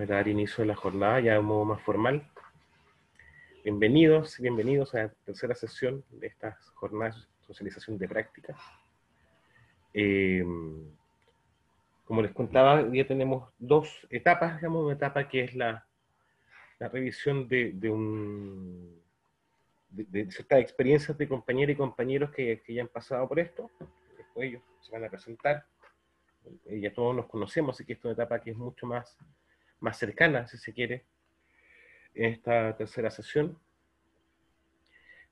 para dar inicio a la jornada ya de modo más formal. Bienvenidos y bienvenidos a la tercera sesión de estas jornadas de socialización de prácticas. Como les contaba, hoy día tenemos dos etapas, digamos, una etapa que es la revisión de ciertas experiencias de compañeras y compañeros que ya han pasado por esto. Después ellos se van a presentar. Ya todos nos conocemos, así que esta es una etapa que es mucho más cercana, si se quiere, en esta tercera sesión.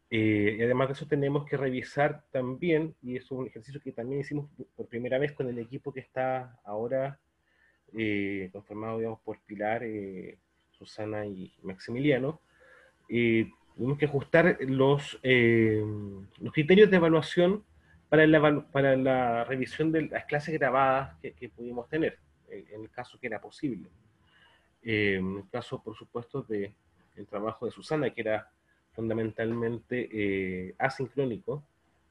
Y además de eso tenemos que revisar también, y eso es un ejercicio que también hicimos por primera vez con el equipo que está ahora conformado, digamos, por Pilar, Susana y Maximiliano. Tuvimos que ajustar los criterios de evaluación para la revisión de las clases grabadas que pudimos tener, en el caso que era posible. En el caso, por supuesto, del trabajo de Susana, que era fundamentalmente asincrónico,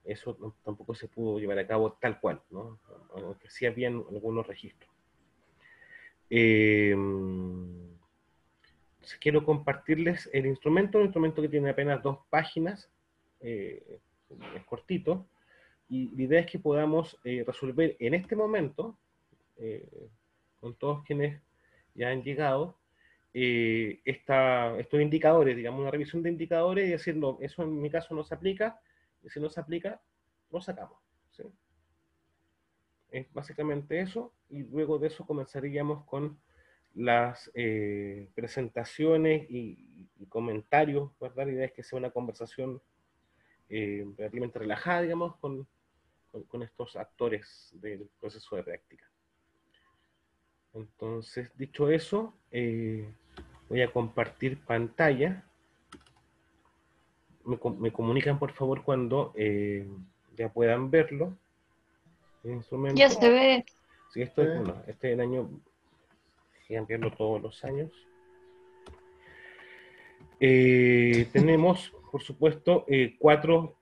eso tampoco se pudo llevar a cabo tal cual, ¿no? Aunque sí habían algunos registros. Quiero compartirles el instrumento, un instrumento que tiene apenas 2 páginas, es cortito, y la idea es que podamos resolver en este momento, con todos quienes ya han llegado, estos indicadores, digamos, una revisión de indicadores y decir, no, eso en mi caso no se aplica, y si no se aplica, lo sacamos, ¿sí? Es básicamente eso, y luego de eso comenzaríamos con las presentaciones y comentarios, ¿verdad? La idea es que sea una conversación relativamente relajada, digamos, con estos actores del proceso de práctica. Entonces, dicho eso, voy a compartir pantalla. Me comunican, por favor, cuando ya puedan verlo. El instrumento. Ya se ve. Sí, esto es, bueno, este es el año, sigan viendo todos los años. Tenemos, por supuesto, 4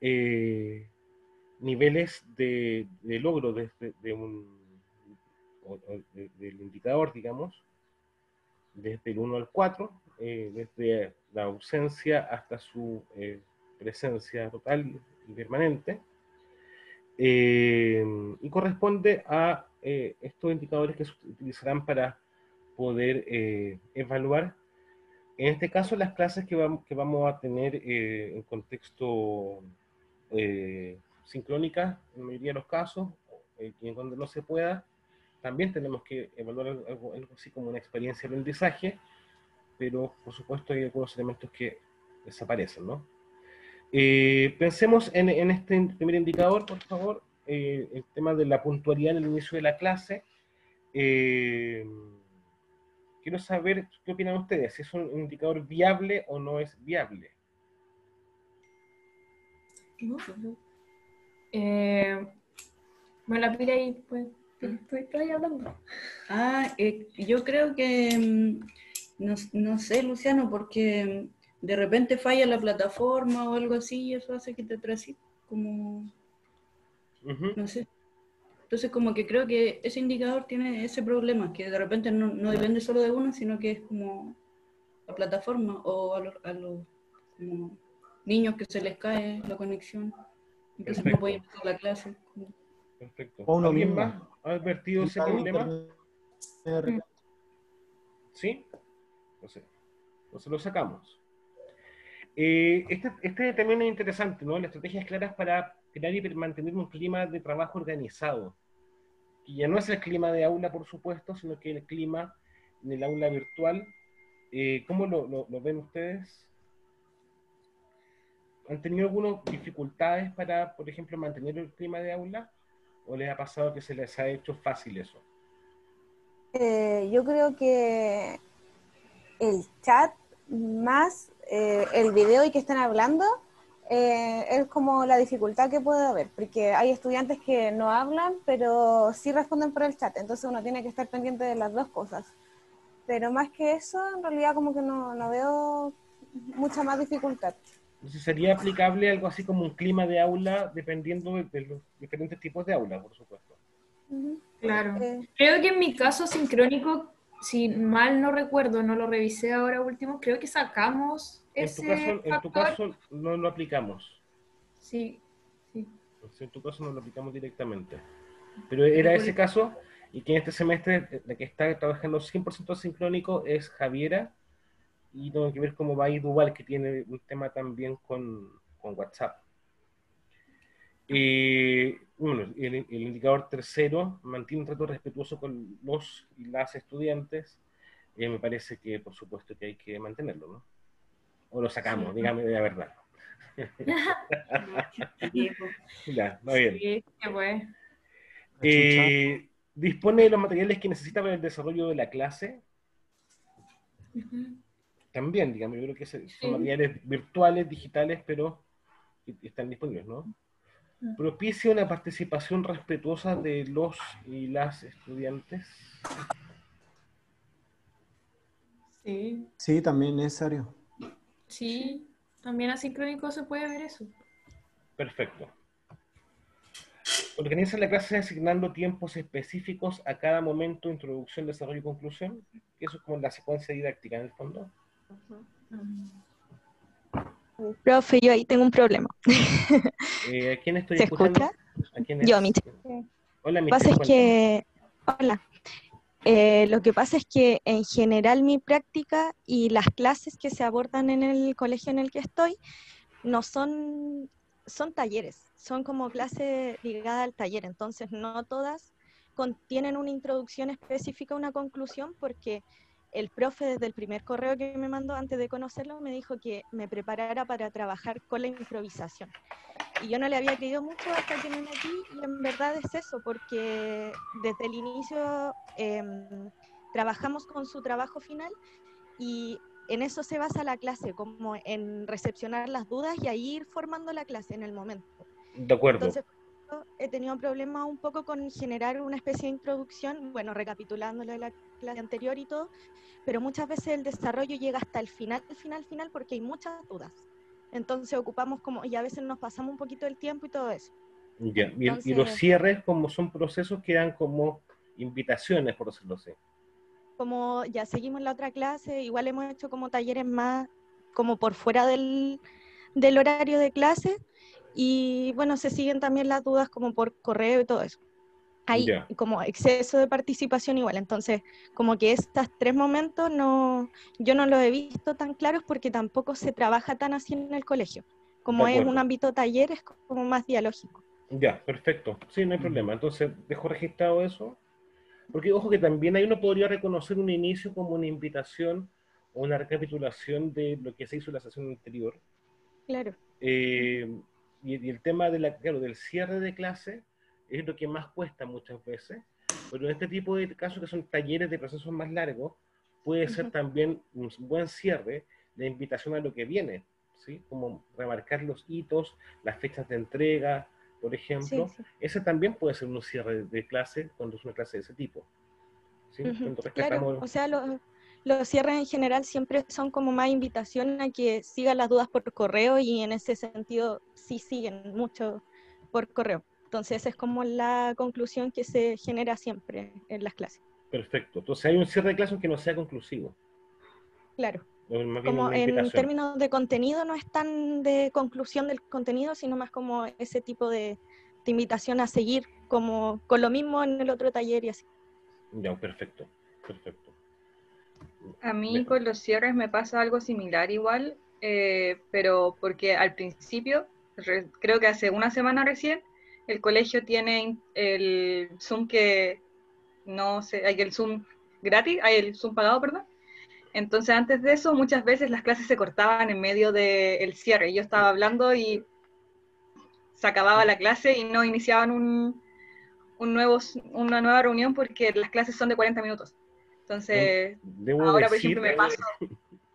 niveles de logro del indicador, digamos, desde el 1 al 4, desde la ausencia hasta su presencia total y permanente, y corresponde a estos indicadores que se utilizarán para poder evaluar, en este caso, las clases que vamos a tener en contexto sincrónica, en la mayoría de los casos, y en donde no se pueda, también tenemos que evaluar algo así como una experiencia de aprendizaje, pero por supuesto hay algunos elementos que desaparecen, ¿no? Pensemos en este primer indicador, por favor, el tema de la puntualidad en el inicio de la clase. Quiero saber qué opinan ustedes, si es un indicador viable o no es viable. Bueno, la pila ahí, pues, estoy hablando. Yo creo que, no sé, Luciano, porque de repente falla la plataforma o algo así y eso hace que te atrases, como, no sé. Entonces como que creo que ese indicador tiene ese problema, que de repente no depende solo de uno, sino que es como la plataforma o a los como niños que se les cae la conexión, entonces no pueden empezar la clase. Perfecto. ¿Alguien más ha advertido ese problema? ¿Sí? Entonces lo sacamos. Este también es interesante, ¿no? Las estrategias claras para crear y mantener un clima de trabajo organizado. Y ya no es el clima de aula, por supuesto, sino que el clima en el aula virtual. ¿Cómo lo ven ustedes? ¿Han tenido algunas dificultades para, por ejemplo, mantener el clima de aula? ¿O les ha pasado que se les ha hecho fácil eso? Yo creo que el chat más el video y que están hablando es como la dificultad que puede haber, porque hay estudiantes que no hablan, pero sí responden por el chat, entonces uno tiene que estar pendiente de las dos cosas. Pero más que eso, en realidad como que no veo mucha más dificultad. Entonces sería aplicable algo así como un clima de aula dependiendo de los diferentes tipos de aula, por supuesto. Claro. Creo que en mi caso sincrónico si mal no recuerdo, no lo revisé ahora último, creo que sacamos ese En tu factor. caso no lo aplicamos. Sí, sí. En tu caso no lo aplicamos directamente. Pero era ese caso, y que en este semestre la que está trabajando 100% sincrónico es Javiera, y tengo que ver cómo va a ir Duval, que tiene un tema también con WhatsApp. Bueno, el indicador tercero mantiene un trato respetuoso con los y las estudiantes. Me parece que, por supuesto, que hay que mantenerlo, ¿no? O lo sacamos, Sí. dígame la verdad. Ya, va bien. Sí, qué bueno. Dispone de los materiales que necesita para el desarrollo de la clase. Ujú. También, digamos, yo creo que son Sí. materiales virtuales, digitales, pero están disponibles, ¿no? Propicia una participación respetuosa de los y las estudiantes. Sí, Sí, también necesario. sí. También asincrónico se puede ver eso. Perfecto. Organiza la clase asignando tiempos específicos a cada momento, introducción, desarrollo y conclusión. Eso es como la secuencia didáctica en el fondo. Profe, yo ahí tengo un problema. ¿A quién estoy ¿Se escuchando? escucha? ¿A quién Yo, es? Michelle. Hola, Lo que pasa Michelle, es cuéntame. que, hola, lo que pasa es que en general mi práctica y las clases que se abordan en el colegio en el que estoy no son talleres, son como clases ligadas al taller, entonces no todas contienen una introducción específica, una conclusión, porque el profe desde el primer correo que me mandó antes de conocerlo me dijo que me preparara para trabajar con la improvisación. Y yo no le había creído mucho hasta que me metí y en verdad es eso, porque desde el inicio trabajamos con su trabajo final y en eso se basa la clase, como en recepcionar las dudas y ahí ir formando la clase en el momento. De acuerdo. Entonces, he tenido problemas un poco con generar una especie de introducción, bueno, recapitulando lo de la clase anterior y todo, pero muchas veces el desarrollo llega hasta el final, porque hay muchas dudas. Entonces ocupamos como, y a veces nos pasamos un poquito el tiempo y todo eso. Ya. Entonces, Y los cierres, como son procesos, quedan como invitaciones, por decirlo así. como ya seguimos la otra clase, igual hemos hecho como talleres más como por fuera del horario de clase, y bueno, se siguen también las dudas como por correo y todo eso. Hay Ya. como exceso de participación igual, entonces como que estos 3 momentos yo no los he visto tan claros porque tampoco se trabaja tan así en el colegio. De Como es un acuerdo. ámbito taller, es como más dialógico. Ya, perfecto. Sí, no hay problema. Entonces, dejo registrado eso. Porque, ojo, que también ahí uno podría reconocer un inicio como una invitación o una recapitulación de lo que se hizo en la sesión anterior. Claro. Y el tema de claro, del cierre de clase es lo que más cuesta muchas veces, pero en este tipo de casos que son talleres de procesos más largos, puede ser también un buen cierre de invitación a lo que viene, ¿sí? Como remarcar los hitos, las fechas de entrega, por ejemplo. Sí. Ese también puede ser un cierre de clase cuando es una clase de ese tipo. ¿Sí? Cuando Claro, respetamos... o sea, los cierres en general siempre son como más invitación a que sigan las dudas por correo, y en ese sentido sí siguen mucho por correo. Entonces esa es como la conclusión que se genera siempre en las clases. Perfecto. Entonces hay un cierre de clase que no sea conclusivo. Claro. Más bien Como una en invitación. términos de contenido no es tan de conclusión del contenido, sino más como ese tipo de invitación a seguir como con lo mismo en el otro taller y así. Ya, perfecto. Perfecto. A mí con los cierres me pasa algo similar igual, pero porque al principio, creo que hace una semana recién, el colegio tiene el Zoom que no sé, hay el Zoom gratis, hay el Zoom pagado, perdón. Entonces antes de eso muchas veces las clases se cortaban en medio del cierre. Yo estaba hablando y se acababa la clase y no iniciaban una nueva reunión porque las clases son de 40 minutos. Entonces, Debo ahora, por decir, ejemplo,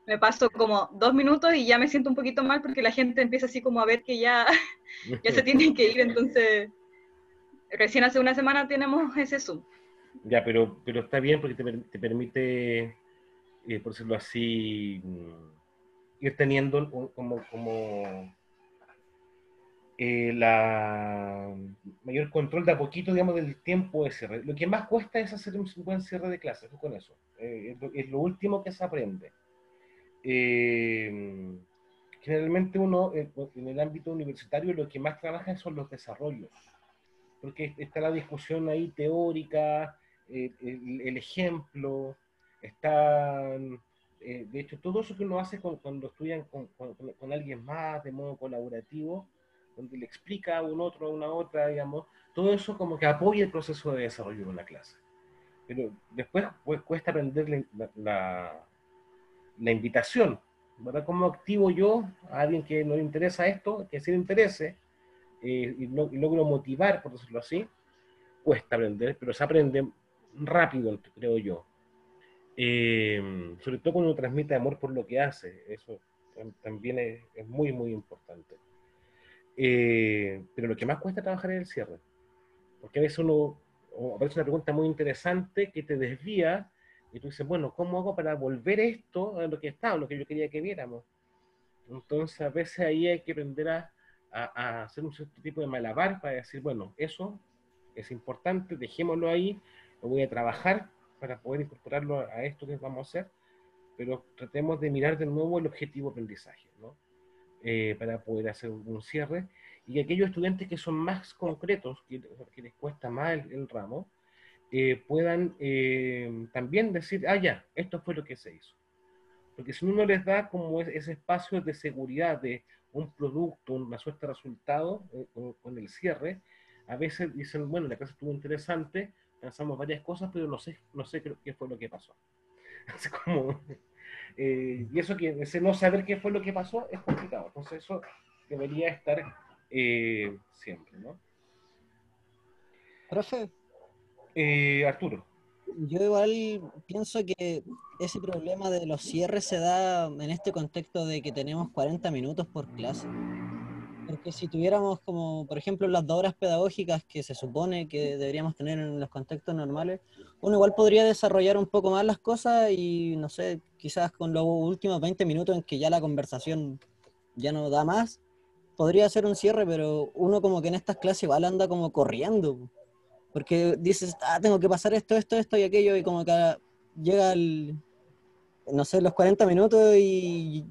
me paso como 2 minutos y ya me siento un poquito mal porque la gente empieza así como a ver que ya, ya se tienen que ir. Entonces, recién hace una semana tenemos ese Zoom. ya, pero está bien porque te permite, por decirlo así, ir teniendo como la mayor control de a poquito, digamos, del tiempo de cierre. Lo que más cuesta es hacer un buen cierre de clases, con eso. Es lo último que se aprende. Generalmente uno, en el ámbito universitario, lo que más trabaja son los desarrollos, porque está la discusión ahí teórica, el ejemplo, están, de hecho, todo eso que uno hace cuando estudian con alguien más, de modo colaborativo, donde le explica a un otro, a una otra, digamos, todo eso como que apoya el proceso de desarrollo de una clase. Pero después pues, cuesta aprender la invitación, ¿verdad? ¿Cómo activo yo a alguien que no le interesa esto, que sí le interese, y logro motivar, por decirlo así? Cuesta aprender, pero se aprende rápido, creo yo. Sobre todo cuando uno transmite amor por lo que hace, eso también es muy, muy importante. Pero lo que más cuesta trabajar es el cierre, porque a veces o aparece una pregunta muy interesante que te desvía, y tú dices, bueno, ¿cómo hago para volver esto a lo que estaba, a lo que yo quería que viéramos? Entonces, a veces ahí hay que aprender a hacer un cierto tipo de malabar para decir, bueno, eso es importante, dejémoslo ahí, lo voy a trabajar para poder incorporarlo a esto que vamos a hacer, pero tratemos de mirar de nuevo el objetivo de aprendizaje, ¿no? Para poder hacer un cierre, y aquellos estudiantes que son más concretos, que les cuesta más el ramo, puedan también decir, ah, ya, esto fue lo que se hizo. Porque si uno les da como ese espacio de seguridad de un producto, una suerte de resultado con el cierre, a veces dicen, bueno, la clase estuvo interesante, pensamos varias cosas, pero no sé qué fue lo que pasó. Es como, y eso que ese no saber qué fue lo que pasó es complicado. Entonces eso debería estar siempre, ¿no? Profe, Arturo. yo igual pienso que ese problema de los cierres se da en este contexto de que tenemos 40 minutos por clase. Porque si tuviéramos como, por ejemplo, las 2 horas pedagógicas que se supone que deberíamos tener en los contextos normales, uno igual podría desarrollar un poco más las cosas y, no sé, quizás con los últimos 20 minutos en que ya la conversación ya no da más, podría hacer un cierre, pero uno como que en estas clases igual anda como corriendo. Porque dices, ah, tengo que pasar esto y aquello, y como que llega no sé, los 40 minutos y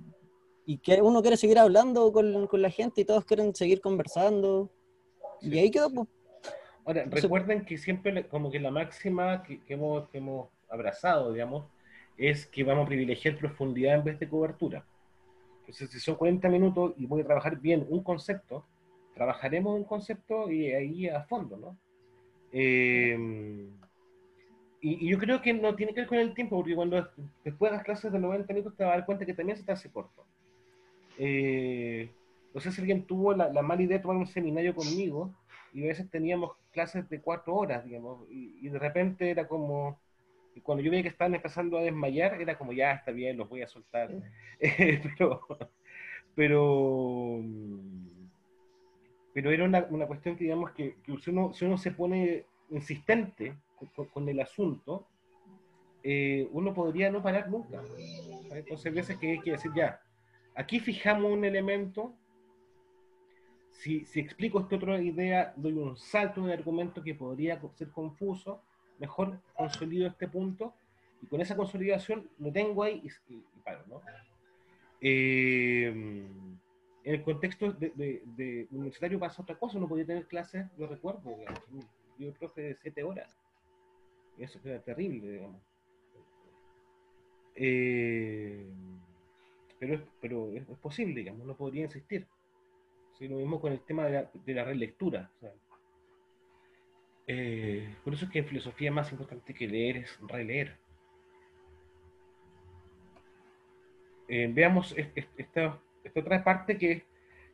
que uno quiere seguir hablando con la gente y todos quieren seguir conversando. Sí, Y ahí quedó, sí. pues. Ahora, No sé. recuerden que siempre como que la máxima que hemos abrazado, digamos, es que vamos a privilegiar profundidad en vez de cobertura. Entonces, si son 40 minutos y voy a trabajar bien un concepto, trabajaremos un concepto y ahí a fondo, ¿no? Y yo creo que no tiene que ver con el tiempo, porque cuando después de las clases de 90 minutos te vas a dar cuenta que también se te hace corto. Eh, no sé si alguien tuvo la mala idea de tomar un seminario conmigo, y a veces teníamos clases de 4 horas, digamos, y de repente era como, y cuando yo veía que estaban empezando a desmayar, era como, ya, está bien, los voy a soltar. Pero, pero, pero era una cuestión que, digamos, que si uno se pone insistente con el asunto, uno podría no parar nunca. Entonces, hay veces que hay que decir, ya, aquí fijamos un elemento. Si explico esta otra idea, doy un salto en el argumento que podría ser confuso, mejor consolido este punto, y con esa consolidación lo tengo ahí y paro, ¿no? En el contexto de universitario pasa otra cosa, uno podía tener clases, yo recuerdo, digamos, yo profe de 7 horas, y eso era terrible, digamos. Eh, pero es posible, digamos, uno podría insistir. Sí, lo mismo con el tema de la relectura. O sea, por eso es que en filosofía más importante que leer es releer. Veamos esta otra parte que es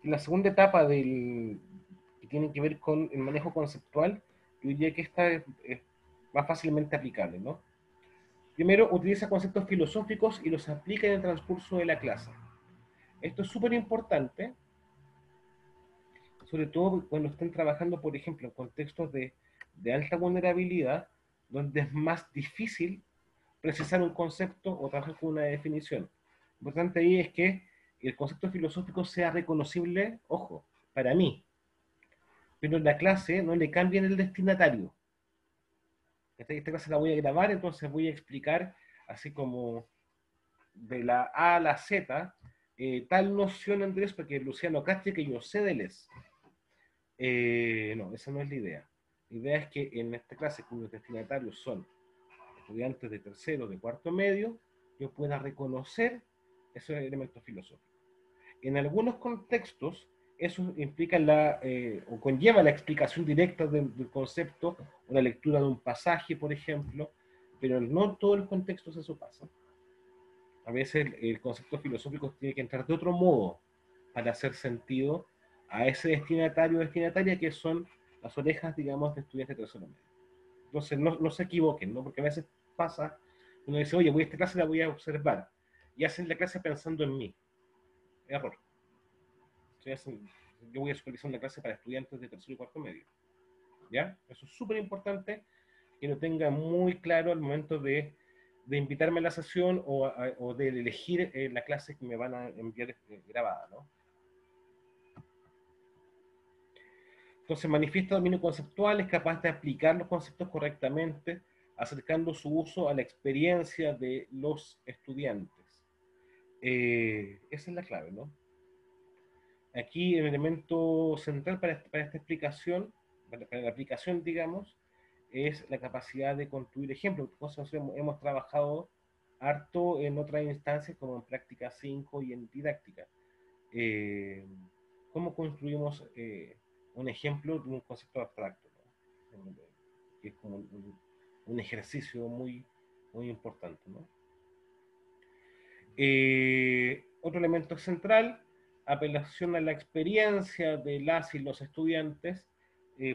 la segunda etapa que tiene que ver con el manejo conceptual. Yo diría que esta es más fácilmente aplicable, ¿no? Primero, utiliza conceptos filosóficos y los aplica en el transcurso de la clase. Esto es súper importante, sobre todo cuando estén trabajando, por ejemplo, en contextos de alta vulnerabilidad, donde es más difícil precisar un concepto o trabajar con una definición. Lo importante ahí es que el concepto filosófico sea reconocible, ojo, para mí, pero en la clase no le cambien el destinatario. Esta clase la voy a grabar, entonces voy a explicar así como de la A a la Z, tal noción, Andrés, para que Luciano cache que yo sé de les. No, esa no es la idea. La idea es que en esta clase, cuyos destinatarios son estudiantes de tercero, de cuarto medio, yo pueda reconocer esos elementos filosóficos. En algunos contextos, eso implica o conlleva la explicación directa del concepto, o la lectura de un pasaje, por ejemplo, pero no en todos los contextos eso pasa. A veces el concepto filosófico tiene que entrar de otro modo para hacer sentido a ese destinatario o destinataria que son las orejas, digamos, de estudiantes de tercero medio. Entonces, no se equivoquen, ¿no? Porque a veces pasa, uno dice, oye, esta clase la voy a observar, y hacen la clase pensando en mí. Error. Yo voy a supervisar una clase para estudiantes de tercero y cuarto medio. ¿Ya? Eso es súper importante que lo tenga muy claro al momento de invitarme a la sesión o de elegir la clase que me van a enviar grabada, ¿no? Entonces, manifiesta dominio conceptual, es capaz de aplicar los conceptos correctamente, acercando su uso a la experiencia de los estudiantes. Esa es la clave, ¿no? Aquí el elemento central para esta explicación, para la aplicación, digamos, es la capacidad de construir ejemplos, cosas que hemos trabajado harto en otras instancias, como en práctica 5 y en didáctica. ¿Cómo construimos un ejemplo de un concepto abstracto, ¿no? Que es como un ejercicio muy, muy importante, ¿no? Otro elemento central, apelación a la experiencia de las y los estudiantes,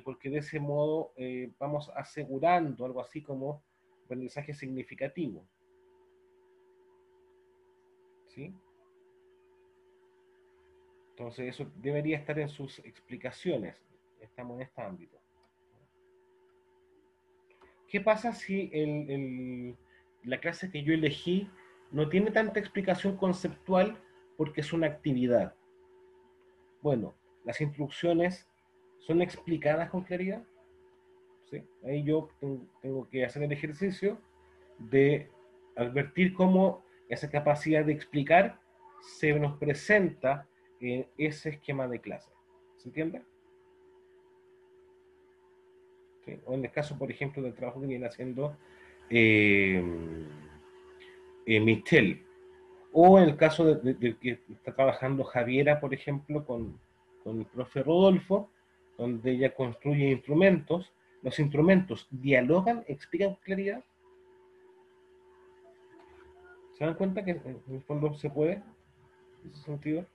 porque de ese modo vamos asegurando algo así como aprendizaje significativo. ¿Sí? Entonces eso debería estar en sus explicaciones. Estamos en este ámbito. ¿Qué pasa si la clase que yo elegí no tiene tanta explicación conceptual porque es una actividad? Bueno, las instrucciones son explicadas con claridad. ¿Sí? Ahí yo tengo que hacer el ejercicio de advertir cómo esa capacidad de explicar se nos presenta en ese esquema de clase. ¿Se entiende? ¿Sí? O en el caso, por ejemplo, del trabajo que viene haciendo Michel. O en el caso de que está trabajando Javiera, por ejemplo, con el profe Rodolfo, donde ella construye instrumentos. Los instrumentos dialogan, explican con claridad. ¿Se dan cuenta que en el fondo se puede? En ese sentido,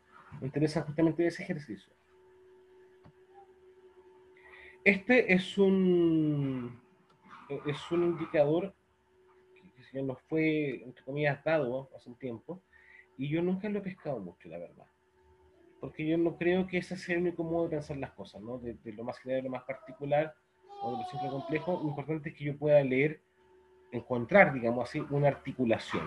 me interesa justamente ese ejercicio. Este es un indicador que nos fue, entre comillas, dado hace un tiempo, y yo nunca lo he pescado mucho, la verdad. Porque yo no creo que ese sea el único modo de pensar las cosas, ¿no? De lo más general a lo más particular, o de lo simple complejo. Lo importante es que yo pueda leer, encontrar, digamos así, una articulación.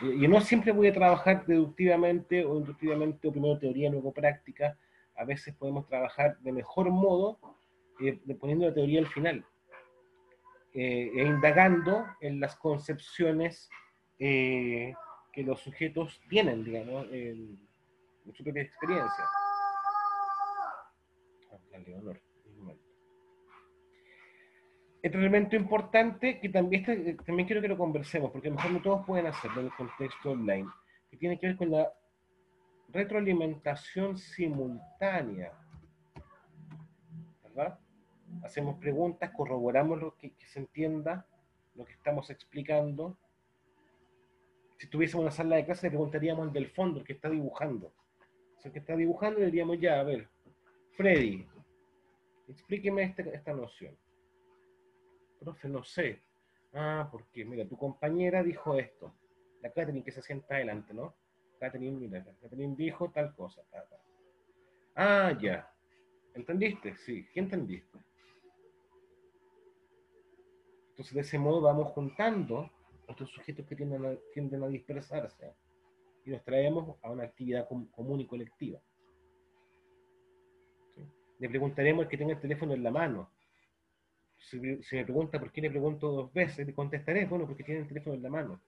Y no siempre voy a trabajar deductivamente o inductivamente, o primero teoría, luego práctica. A veces podemos trabajar de mejor modo poniendo la teoría al final, e indagando en las concepciones que los sujetos tienen, digamos, en su propia experiencia. Leonor, otro elemento importante que también quiero que lo conversemos, porque a lo mejor no todos pueden hacerlo en el contexto online, que tiene que ver con la retroalimentación simultánea, ¿verdad? Hacemos preguntas, corroboramos lo que se entienda, lo que estamos explicando. Si tuviésemos una sala de clase, le preguntaríamos del fondo, el que está dibujando. O sea, el que está dibujando, le diríamos ya, a ver, Freddy, explíqueme esta noción. Profe, no sé. Ah, porque, mira, tu compañera dijo esto. La Catherine que se sienta adelante, ¿no? Catherine, mira, Catherine dijo tal cosa. Tal. Ah, ya. ¿Entendiste? Sí, ¿qué entendiste? Entonces, de ese modo vamos juntando otros sujetos que tienden a dispersarse y nos traemos a una actividad común y colectiva. ¿Sí? Le preguntaremos al que tenga el teléfono en la mano. Si me pregunta por qué le pregunto 2 veces, le contestaré, bueno, porque tiene el teléfono en la mano.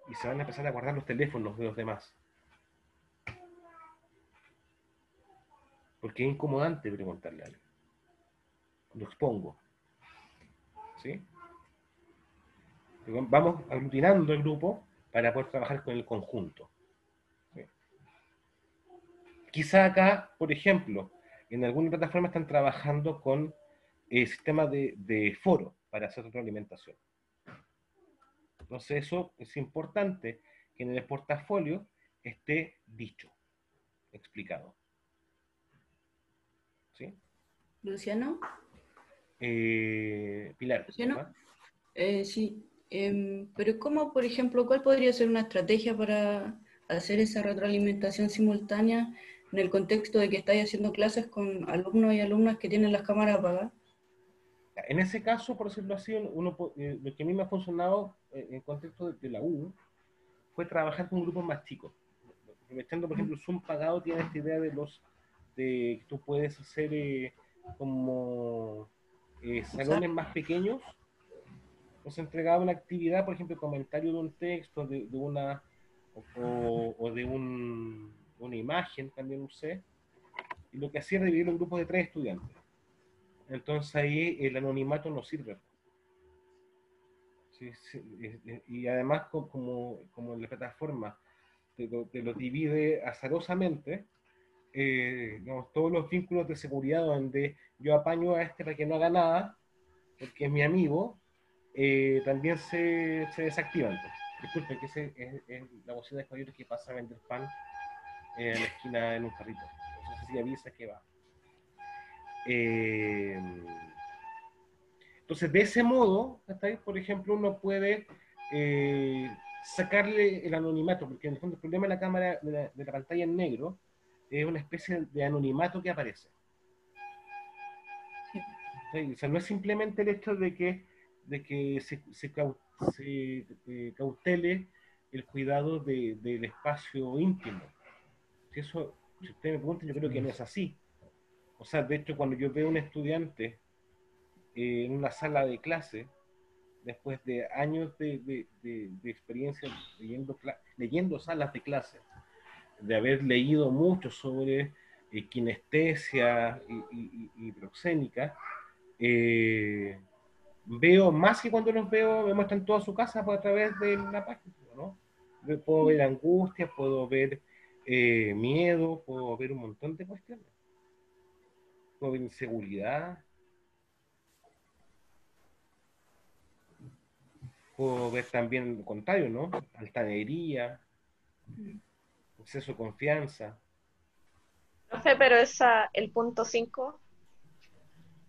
Y se van a empezar a guardar los teléfonos de los demás. Porque es incomodante preguntarle a alguien. Lo expongo. ¿Sí? Vamos aglutinando el grupo para poder trabajar con el conjunto. ¿Sí? Quizá acá, por ejemplo, en alguna plataforma están trabajando con sistemas de foro para hacer retroalimentación. Entonces eso es importante que en el portafolio esté dicho, explicado. ¿Sí? Luciano. Pilar. Luciano. Sí. Pero ¿cómo, por ejemplo, cuál podría ser una estrategia para hacer esa retroalimentación simultánea en el contexto de que estáis haciendo clases con alumnos y alumnas que tienen las cámaras apagadas? En ese caso, por decirlo así, lo que a mí me ha funcionado en el contexto de la U fue trabajar con grupos más chicos. Aprovechando, por ejemplo, Zoom pagado tiene esta idea de que tú puedes hacer como salones más pequeños. Nos entregaba una actividad, por ejemplo, el comentario de un texto, de una o de una imagen, también usé, y lo que hacía era dividirlo en grupos de 3 estudiantes. Entonces ahí el anonimato no sirve. Sí, sí, y además, como en la plataforma te lo divide azarosamente, digamos, todos los vínculos de seguridad donde yo apaño a este para que no haga nada, porque es mi amigo, también se desactivan. Disculpe, que es la bocina de caballero que pasa a vender pan en la esquina en un carrito. Entonces sí avisa que va. Entonces, de ese modo, por ejemplo, uno puede sacarle el anonimato, porque en el fondo el problema de la cámara, de la pantalla en negro, es una especie de anonimato que aparece. ¿Sí? O sea, no es simplemente el hecho de que se cautele el cuidado del espacio íntimo. Si eso, si usted me pregunta, yo creo que no es así. O sea, de hecho, cuando yo veo a un estudiante en una sala de clase, después de años de experiencia leyendo salas de clase, de haber leído mucho sobre kinestesia y proxémica, veo más que cuando los veo, me muestran toda su casa a través de la página, ¿no? Puedo ver angustia, puedo ver miedo, puedo ver un montón de cuestiones. Puedo ver inseguridad, puedo ver también lo contrario, ¿no? Altanería, exceso de confianza. Profe, pero el punto 5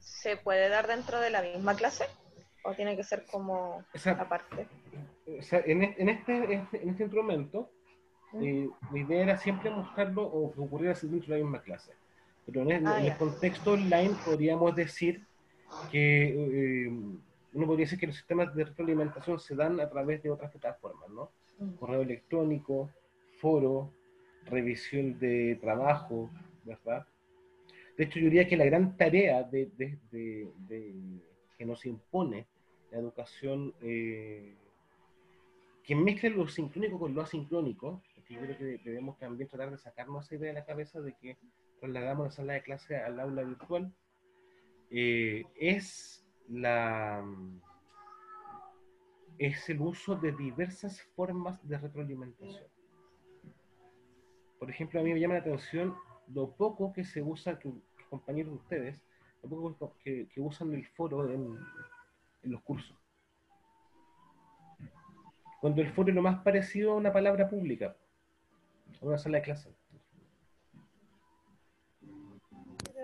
¿se puede dar dentro de la misma clase? ¿O tiene que ser como aparte? O sea, en este instrumento, la idea era siempre mostrarlo o que ocurriera dentro de la misma clase. Pero en el contexto online podríamos decir que uno podría decir que los sistemas de retroalimentación se dan a través de otras plataformas, ¿no? Correo electrónico, foro, revisión de trabajo, ¿verdad? De hecho, yo diría que la gran tarea que nos impone la educación, que mezcle lo sincrónico con lo asincrónico, porque yo creo que debemos también tratar de sacarnos esa idea de la cabeza de que trasladamos la sala de clase al aula virtual, es el uso de diversas formas de retroalimentación. Por ejemplo, a mí me llama la atención lo poco que se usa, que compañeros de ustedes, lo poco que usan el foro en los cursos. Cuando el foro es lo más parecido a una palabra pública, a una sala de clase.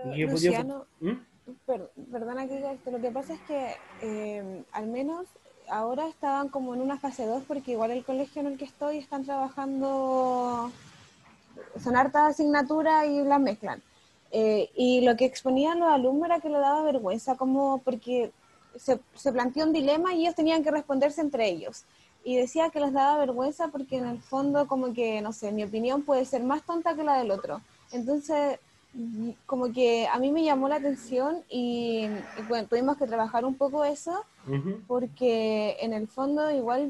Luciano, perdona que diga esto, lo que pasa es que al menos ahora estaban como en una fase 2 porque igual el colegio en el que estoy están trabajando, son hartas asignaturas y las mezclan. Y lo que exponían los alumnos era que le daba vergüenza, como porque se planteó un dilema y ellos tenían que responderse entre ellos. Y decía que les daba vergüenza porque en el fondo como que, no sé, mi opinión puede ser más tonta que la del otro. Entonces como que a mí me llamó la atención y bueno, tuvimos que trabajar un poco eso, porque en el fondo igual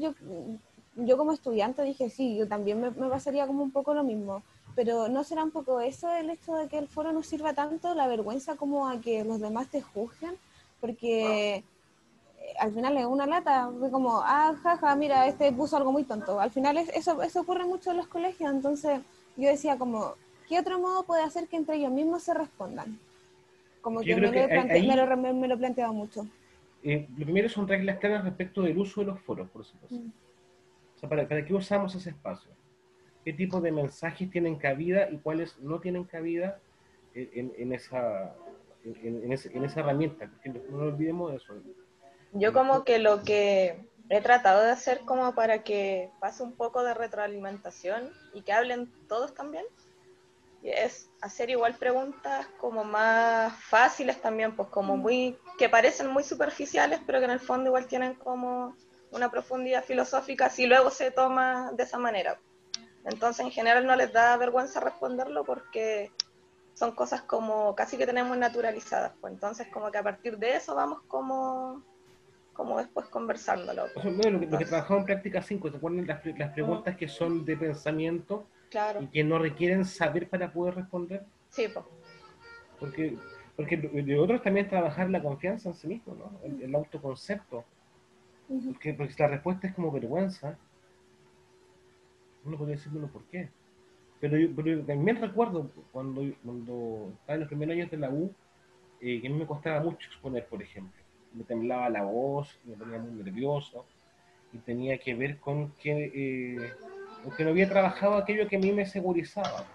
yo como estudiante dije, sí, yo también me pasaría como un poco lo mismo, pero ¿no será un poco eso el hecho de que el foro no sirva tanto, la vergüenza como a que los demás te juzguen? Porque al final es una lata, fue como, jaja, mira, este puso algo muy tonto. Al final eso ocurre mucho en los colegios, entonces yo decía como, ¿qué otro modo puede hacer que entre ellos mismos se respondan? Como Yo que creo que ahí me lo he planteado mucho. lo primero son reglas claras respecto del uso de los foros, por supuesto. O sea, ¿para qué usamos ese espacio? ¿Qué tipo de mensajes tienen cabida y cuáles no tienen cabida en esa herramienta? Porque no olvidemos eso. Yo como que lo que he tratado de hacer como para que pase un poco de retroalimentación y que hablen todos también, es hacer igual preguntas como más fáciles también, pues como que parecen muy superficiales, pero que en el fondo igual tienen como una profundidad filosófica si luego se toma de esa manera. Entonces en general no les da vergüenza responderlo porque son cosas como casi que tenemos naturalizadas, pues entonces como que a partir de eso vamos como después conversándolo. O sea, bueno, lo que trabajamos en práctica 5, ¿se acuerdan las preguntas que son de pensamiento claro. y que no requieren saber para poder responder? Sí, pues. Porque de otros también trabajar la confianza en sí mismo, ¿no? El autoconcepto. Porque si la respuesta es como vergüenza, uno podría decir, bueno, ¿por qué? Pero yo también recuerdo cuando estaba en los primeros años de la U, que a mí me costaba mucho exponer, por ejemplo. Me temblaba la voz, me ponía muy nervioso, y tenía que ver con que no había trabajado aquello que a mí me segurizaba.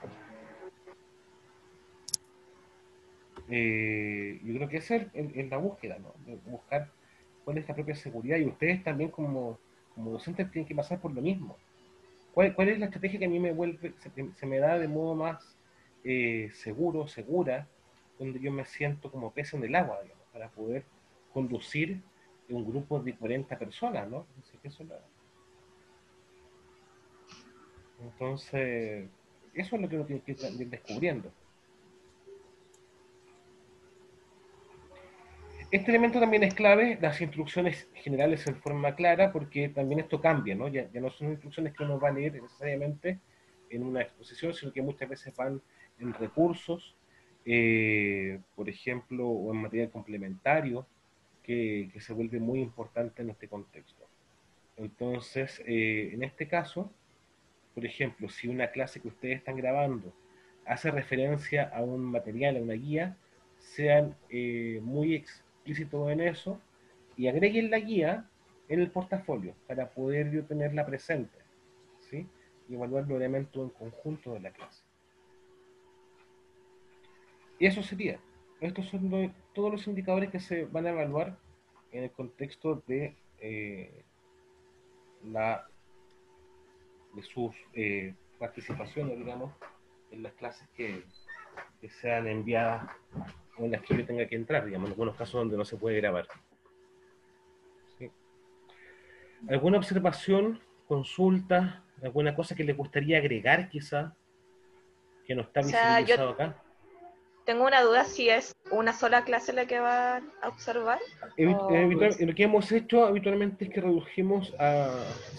Yo creo que esa es la búsqueda, ¿no? De buscar cuál es la propia seguridad, y ustedes también como docentes tienen que pasar por lo mismo. ¿Cuál es la estrategia que a mí se me da de modo más seguro, segura, donde yo me siento como pez en el agua, digamos, para poder conducir un grupo de 40 personas, ¿no? Entonces, eso es lo que uno tiene que ir descubriendo. Este elemento también es clave, las instrucciones generales en forma clara, porque también esto cambia, ¿no? Ya no son instrucciones que uno va a leer necesariamente en una exposición, sino que muchas veces van en recursos, por ejemplo, o en material complementario, que se vuelve muy importante en este contexto. Entonces, en este caso, por ejemplo, si una clase que ustedes están grabando hace referencia a un material, a una guía, sean muy explícitos en eso y agreguen la guía en el portafolio para poder yo tenerla presente, ¿sí? Y evaluar los elementos en conjunto de la clase. Y eso sería. Estos son todos los indicadores que se van a evaluar en el contexto de sus participaciones, digamos, en las clases que sean enviadas o en las que yo tenga que entrar, digamos, en algunos casos donde no se puede grabar. ¿Sí? ¿Alguna observación, consulta, alguna cosa que les gustaría agregar quizá, que no está visibilizado acá? Tengo una duda si es una sola clase la que van a observar. Lo que hemos hecho habitualmente es que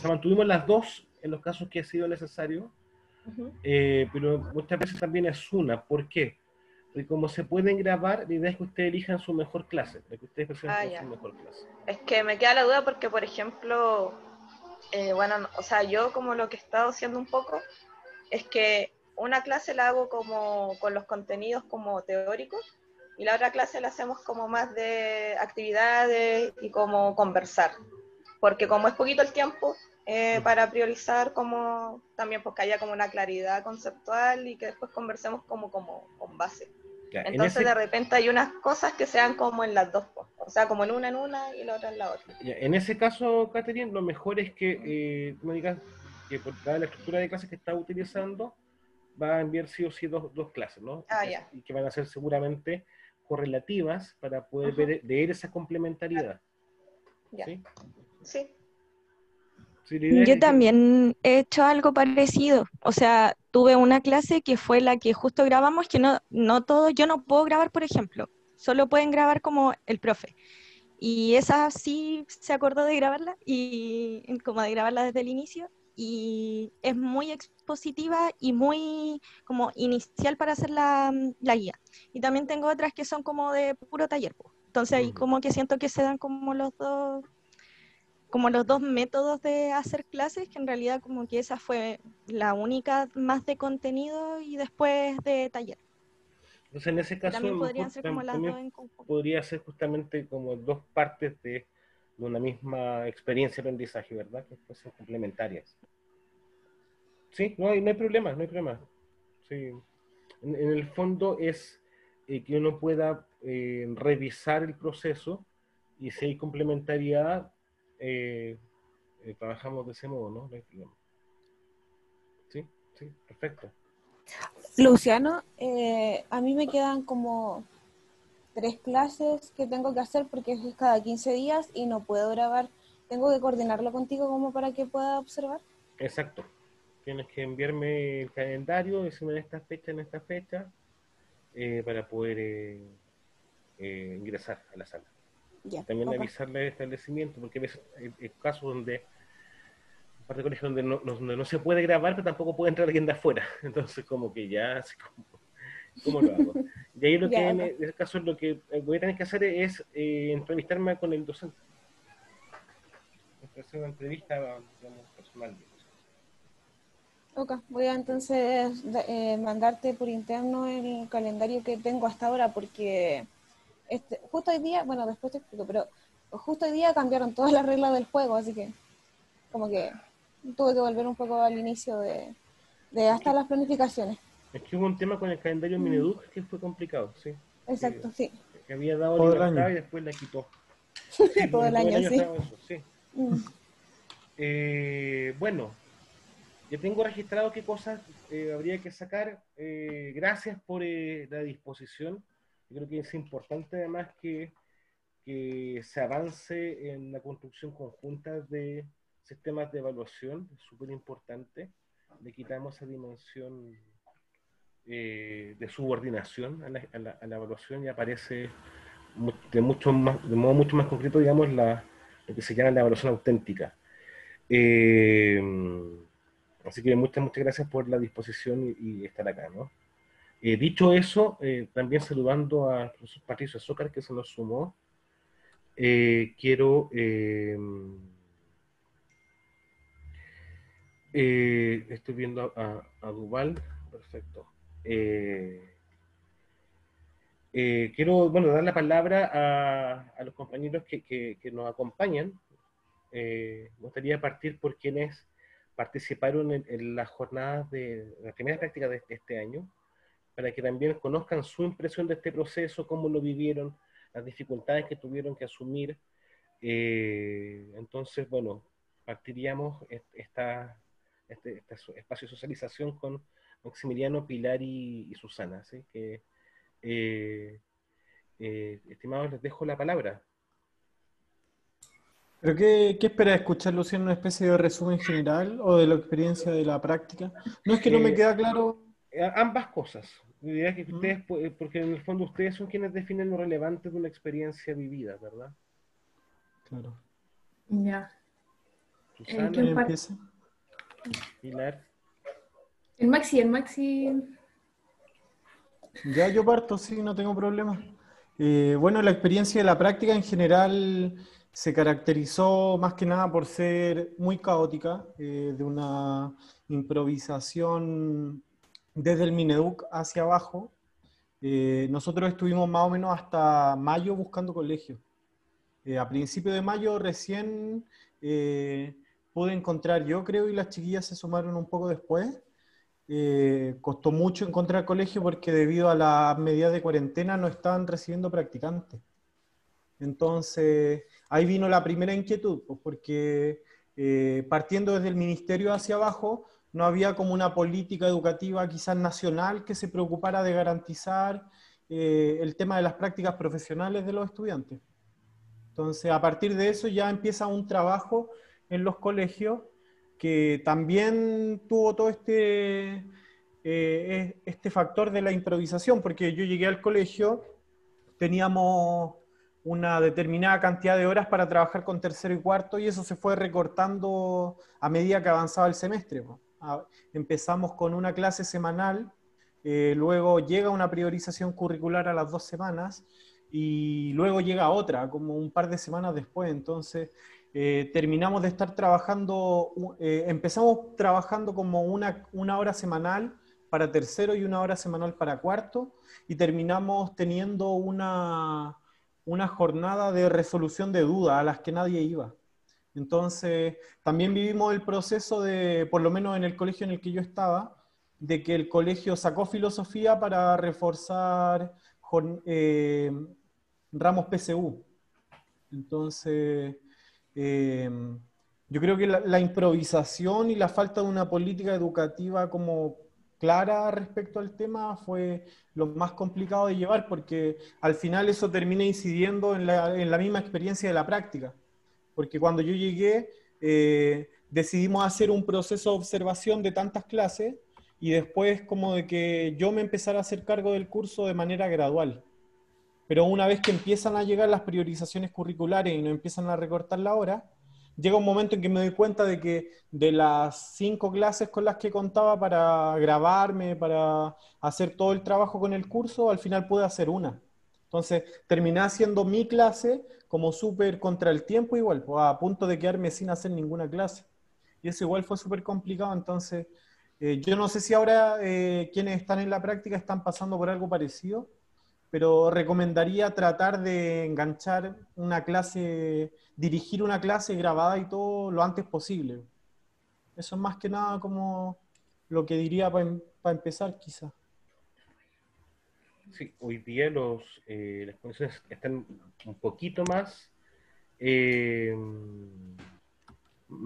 mantuvimos las dos en los casos que ha sido necesario, pero muchas veces también es una. ¿Por qué? Porque como se pueden grabar, la idea es que ustedes elijan su mejor clase, la que ustedes presenten su mejor clase. Es que me queda la duda porque, por ejemplo, bueno, o sea, yo como lo que he estado haciendo un poco es que una clase la hago como con los contenidos como teóricos y la otra clase la hacemos como más de actividades y como conversar, porque como es poquito el tiempo para priorizar como también porque haya como una claridad conceptual y que después conversemos como con base. Ya, entonces de repente hay unas cosas que sean como en las dos, o sea, como en una y la otra en la otra. Ya, en ese caso, Catherine, lo mejor es que tú me digas que por la estructura de clases que estás utilizando, va a enviar sí o sí dos clases, ¿no? Y que van a ser seguramente correlativas para poder ver esa complementariedad. Ya. ¿Sí? Sí. Sí, la idea Yo es que, también he hecho algo parecido. O sea, tuve una clase que fue la que justo grabamos, que no todo, yo no puedo grabar, por ejemplo. Solo pueden grabar como el profe. Y esa sí se acordó de grabarla y como de grabarla desde el inicio. Y es muy expositiva y muy como inicial para hacer la guía. Y también tengo otras que son como de puro taller, po. Entonces ahí ujú. como que siento que se dan como los dos métodos de hacer clases, que en realidad como que esa fue la única más de contenido y después de taller, Entonces, en ese que caso, a también lo podrían mejor ser como las dos también en conjunto. podría ser justamente como dos partes de una misma experiencia de aprendizaje, ¿verdad? Que después son complementarias. Sí, no hay problema, no hay problema. Sí. En el fondo es que uno pueda revisar el proceso y si hay complementariedad, eh, trabajamos de ese modo, ¿no? No hay problema. Sí, sí, perfecto. Luciano, a mí me quedan como 3 clases que tengo que hacer porque es cada 15 días y no puedo grabar. Tengo que coordinarlo contigo como para que pueda observar. Exacto. Tienes que enviarme el calendario, decirme en esta fecha, para poder ingresar a la sala. Ya, También ok. avisarle al establecimiento, porque a veces hay casos donde, un par de colegios donde no se puede grabar, pero tampoco puede entrar alguien de afuera. Entonces, como que ya, así como, ¿cómo lo hago? Y ahí lo que Ya, en ok. ese caso lo que voy a tener que hacer es entrevistarme con el docente. Hacer una entrevista, digamos, personal. Ok, voy a entonces mandarte por interno el calendario que tengo hasta ahora porque justo hoy día, bueno, después te explico, pero justo hoy día cambiaron todas las reglas del juego, así que como que tuve que volver un poco al inicio de Es hasta que, las planificaciones. es que hubo un tema con el calendario Mineduc que fue complicado, sí. Que, Exacto, sí. que había dado Todo el libertad año. y después la quitó. Sí, Todo bueno, el todo el año, año sí. estaba eso, sí. Mm. Bueno, ya tengo registrado qué cosas habría que sacar. Gracias por la disposición. Yo creo que es importante además que se avance en la construcción conjunta de sistemas de evaluación, es súper importante. Le quitamos esa dimensión de subordinación a la evaluación y aparece de modo mucho más concreto, digamos, lo que se llama la evaluación auténtica. Eh, Así que muchas gracias por la disposición y estar acá, ¿no? Dicho eso, también saludando a profesor Patricio Azócar, que se nos sumó, quiero, estoy viendo a Duval, perfecto. Eh, Quiero, bueno, dar la palabra a los compañeros que nos acompañan. Me gustaría partir por quienes participaron en las jornadas de las primeras prácticas de este año, para que también conozcan su impresión de este proceso, cómo lo vivieron, las dificultades que tuvieron que asumir. Entonces, bueno, partiríamos este espacio de socialización con Maximiliano, Pilar y Susana, ¿sí? Eh, Estimados, les dejo la palabra. ¿Pero qué espera escuchar, Luciano? ¿Una especie de resumen general o de la experiencia de la práctica? No es que no me Eh, queda claro. Ambas cosas. La idea es que ¿Mm? ustedes, porque en el fondo ustedes son quienes definen lo relevante de una experiencia vivida, ¿verdad? Claro. Ya. Susana, ¿Quién ¿Quién parte? empieza? Pilar. El Maxi. Ya yo parto, sí, no tengo problema. Bueno, la experiencia de la práctica en general se caracterizó más que nada por ser muy caótica, de una improvisación desde el Mineduc hacia abajo. Nosotros estuvimos más o menos hasta mayo buscando colegio. A principios de mayo recién pude encontrar yo, creo, y las chiquillas se sumaron un poco después. Costó mucho encontrar colegio porque debido a las medidas de cuarentena no estaban recibiendo practicantes. Entonces, ahí vino la primera inquietud, pues porque partiendo desde el ministerio hacia abajo, no había como una política educativa quizás nacional que se preocupara de garantizar el tema de las prácticas profesionales de los estudiantes. Entonces, a partir de eso ya empieza un trabajo en los colegios que también tuvo todo este factor de la improvisación, porque yo llegué al colegio, teníamos una determinada cantidad de horas para trabajar con tercero y cuarto, y eso se fue recortando a medida que avanzaba el semestre, po. Empezamos con una clase semanal, luego llega una priorización curricular a las 2 semanas, y luego llega otra, como un par de semanas después. Entonces terminamos de estar trabajando, empezamos trabajando como una hora semanal para tercero y una hora semanal para cuarto, y terminamos teniendo una jornada de resolución de dudas a las que nadie iba. Entonces, también vivimos el proceso de, por lo menos en el colegio en el que yo estaba, de que el colegio sacó filosofía para reforzar ramos PSU. Entonces, yo creo que la improvisación y la falta de una política educativa como clara respecto al tema fue lo más complicado de llevar, porque al final eso termina incidiendo en la misma experiencia de la práctica. Porque cuando yo llegué, decidimos hacer un proceso de observación de tantas clases, y después como de que yo me empezara a hacer cargo del curso de manera gradual. Pero una vez que empiezan a llegar las priorizaciones curriculares y nos empiezan a recortar la hora, llega un momento en que me doy cuenta de que de las 5 clases con las que contaba para grabarme, para hacer todo el trabajo con el curso, al final pude hacer una. Entonces terminé haciendo mi clase como súper contra el tiempo igual, pues, a punto de quedarme sin hacer ninguna clase. Y eso igual fue súper complicado. Entonces yo no sé si ahora quienes están en la práctica están pasando por algo parecido, pero recomendaría tratar de enganchar una clase, dirigir una clase grabada y todo lo antes posible. Eso es más que nada como lo que diría para empezar, quizás. Sí, hoy día las condiciones están un poquito más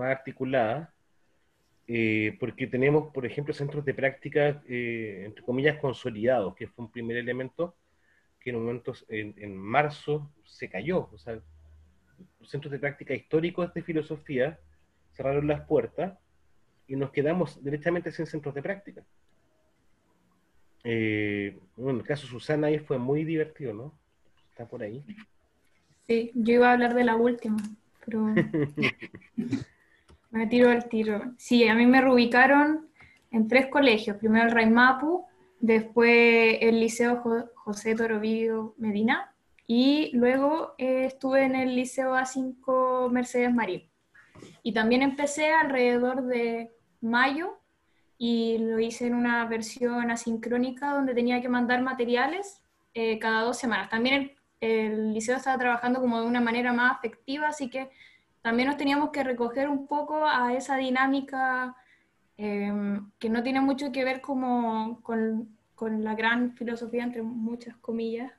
articuladas, porque tenemos, por ejemplo, centros de práctica, entre comillas, consolidados, que fue un primer elemento que en marzo se cayó. O sea, los centros de práctica históricos de filosofía cerraron las puertas y nos quedamos directamente sin centros de práctica. Bueno, el caso de Susana ahí fue muy divertido, ¿no? Está por ahí. Sí, yo iba a hablar de la última, pero me tiro al tiro. Sí, a mí me reubicaron en 3 colegios. Primero el Raimapu, después el Liceo José Torovidio Medina, y luego estuve en el Liceo A5 Mercedes Marín. Y también empecé alrededor de mayo, y lo hice en una versión asincrónica donde tenía que mandar materiales cada 2 semanas. También el liceo estaba trabajando como de una manera más afectiva, así que también nos teníamos que recoger un poco a esa dinámica que no tiene mucho que ver como con la gran filosofía, entre muchas comillas,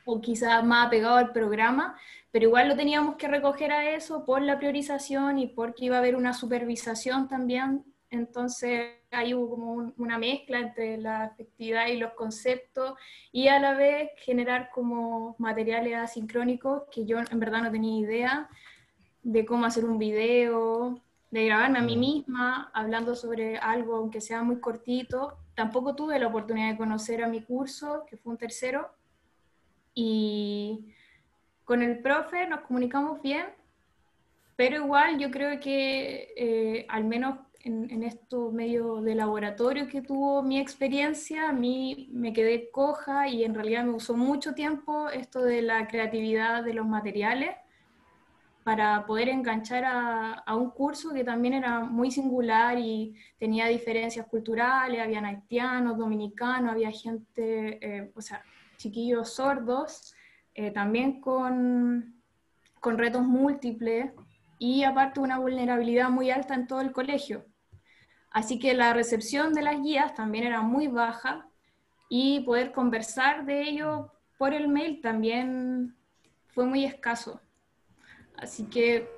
o quizás más apegado al programa, pero igual lo teníamos que recoger a eso por la priorización y porque iba a haber una supervisación también. Entonces ahí hubo como una mezcla entre la afectividad y los conceptos, y a la vez generar como materiales asincrónicos que yo en verdad no tenía idea de cómo hacer un video, de grabarme a mí misma hablando sobre algo aunque sea muy cortito. Tampoco tuve la oportunidad de conocer a mi curso, que fue un tercero, y con el profe nos comunicamos bien, pero igual yo creo que al menos en esto medio de laboratorio que tuvo mi experiencia, a mí me quedé coja y en realidad me usó mucho tiempo esto de la creatividad de los materiales para poder enganchar a un curso que también era muy singular y tenía diferencias culturales. Habían haitianos, dominicanos, había gente, o sea, chiquillos sordos, también con retos múltiples, y aparte una vulnerabilidad muy alta en todo el colegio. Así que la recepción de las guías también era muy baja, y poder conversar de ello por el mail también fue muy escaso. Así que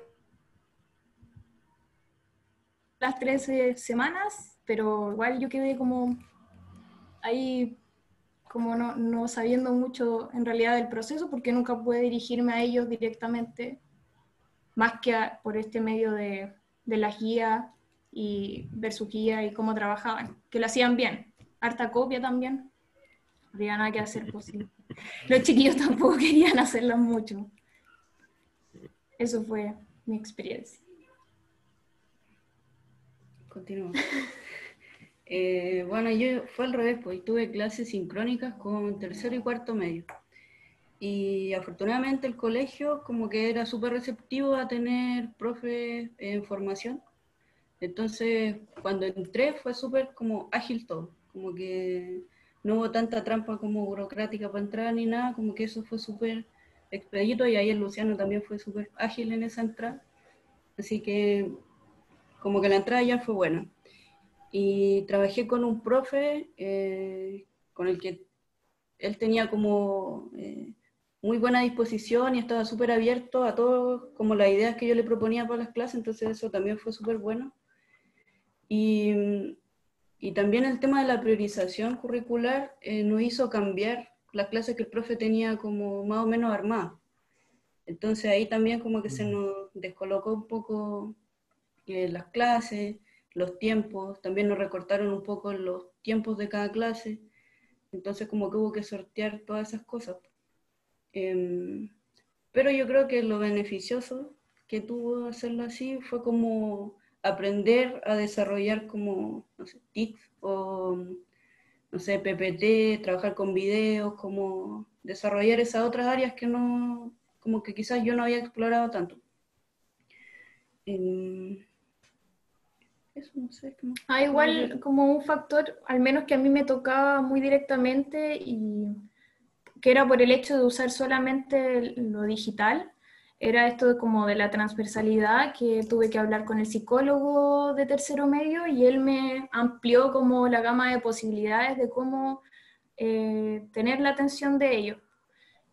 las 13 semanas, pero igual yo quedé como ahí, como no sabiendo mucho en realidad del proceso, porque nunca pude dirigirme a ellos directamente, más que por este medio de las guías y ver su guía y cómo trabajaban, que lo hacían bien. Harta copia también, no había nada que hacer posible. Los chiquillos tampoco querían hacerlo mucho. Eso fue mi experiencia. Continúo. Bueno, yo fue al revés, pues tuve clases sincrónicas con tercero y cuarto medio. Y afortunadamente el colegio como que era súper receptivo a tener profes en formación. Entonces, cuando entré fue súper como ágil todo. Como que no hubo tanta trampa como burocrática para entrar ni nada. Como que eso fue súper expedito y ahí el Luciano también fue súper ágil en esa entrada. Así que como que la entrada ya fue buena. Y trabajé con un profe con el que él tenía como muy buena disposición y estaba súper abierto a todo, como las ideas que yo le proponía para las clases, entonces eso también fue súper bueno. Y también el tema de la priorización curricular nos hizo cambiar las clases que el profe tenía como más o menos armadas. Entonces ahí también como que se nos descolocó un poco las clases, los tiempos, también nos recortaron un poco los tiempos de cada clase, entonces como que hubo que sortear todas esas cosas. Pero yo creo que lo beneficioso que tuvo hacerlo así fue como aprender a desarrollar como, no sé, TIC o, no sé, PPT, trabajar con videos, como desarrollar esas otras áreas que no, como que quizás yo no había explorado tanto. Eso no sé. Igual como un factor, al menos que a mí me tocaba muy directamente y que era por el hecho de usar solamente lo digital, era esto de como de la transversalidad, que tuve que hablar con el psicólogo de tercero medio y él me amplió como la gama de posibilidades de cómo tener la atención de ellos.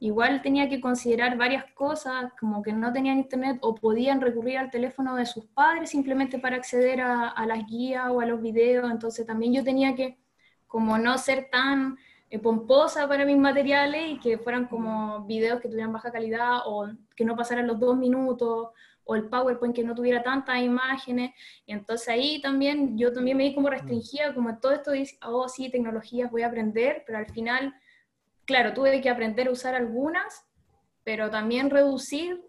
Igual tenía que considerar varias cosas, como que no tenían internet o podían recurrir al teléfono de sus padres simplemente para acceder a las guías o a los videos, entonces también yo tenía que como no ser tan pomposa para mis materiales y que fueran como videos que tuvieran baja calidad o que no pasaran los 2 minutos o el PowerPoint que no tuviera tantas imágenes, y entonces ahí también yo también me di como restringida, como todo esto dice, oh sí, tecnologías voy a aprender, pero al final claro, tuve que aprender a usar algunas, pero también reducir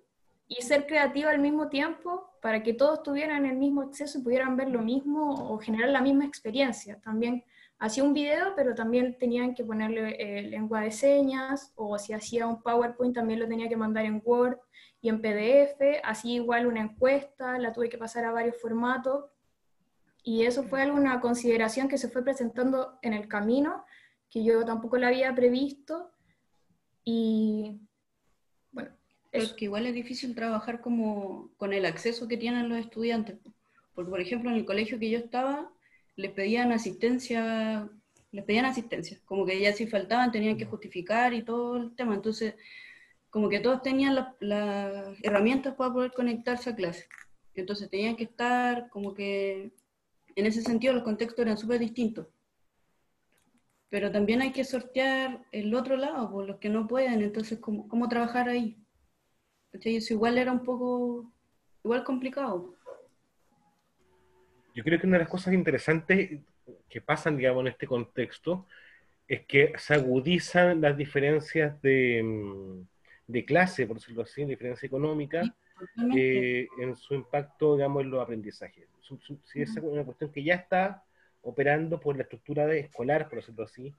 y ser creativa al mismo tiempo para que todos tuvieran el mismo acceso y pudieran ver lo mismo o generar la misma experiencia. También hacía un video, pero también tenían que ponerle lengua de señas, o si hacía un PowerPoint también lo tenía que mandar en Word y en PDF, así igual una encuesta, la tuve que pasar a varios formatos, y eso fue alguna consideración que se fue presentando en el camino, que yo tampoco la había previsto, y bueno, eso. Pero que igual es difícil trabajar como con el acceso que tienen los estudiantes, porque por ejemplo en el colegio que yo estaba, les pedían asistencia, como que ya si faltaban tenían que justificar y todo el tema, entonces como que todos tenían las herramientas para poder conectarse a clase, entonces tenían que estar como que, en ese sentido los contextos eran súper distintos. Pero también hay que sortear el otro lado, por los que no pueden, entonces, ¿cómo trabajar ahí? ¿Cachai? Eso igual era un poco, igual complicado. Yo creo que una de las cosas interesantes que pasan, digamos, en este contexto es que se agudizan las diferencias de clase, por decirlo así, diferencia económica, en su impacto, digamos, en los aprendizajes. Si es una cuestión que ya está operando por la estructura escolar, por decirlo así,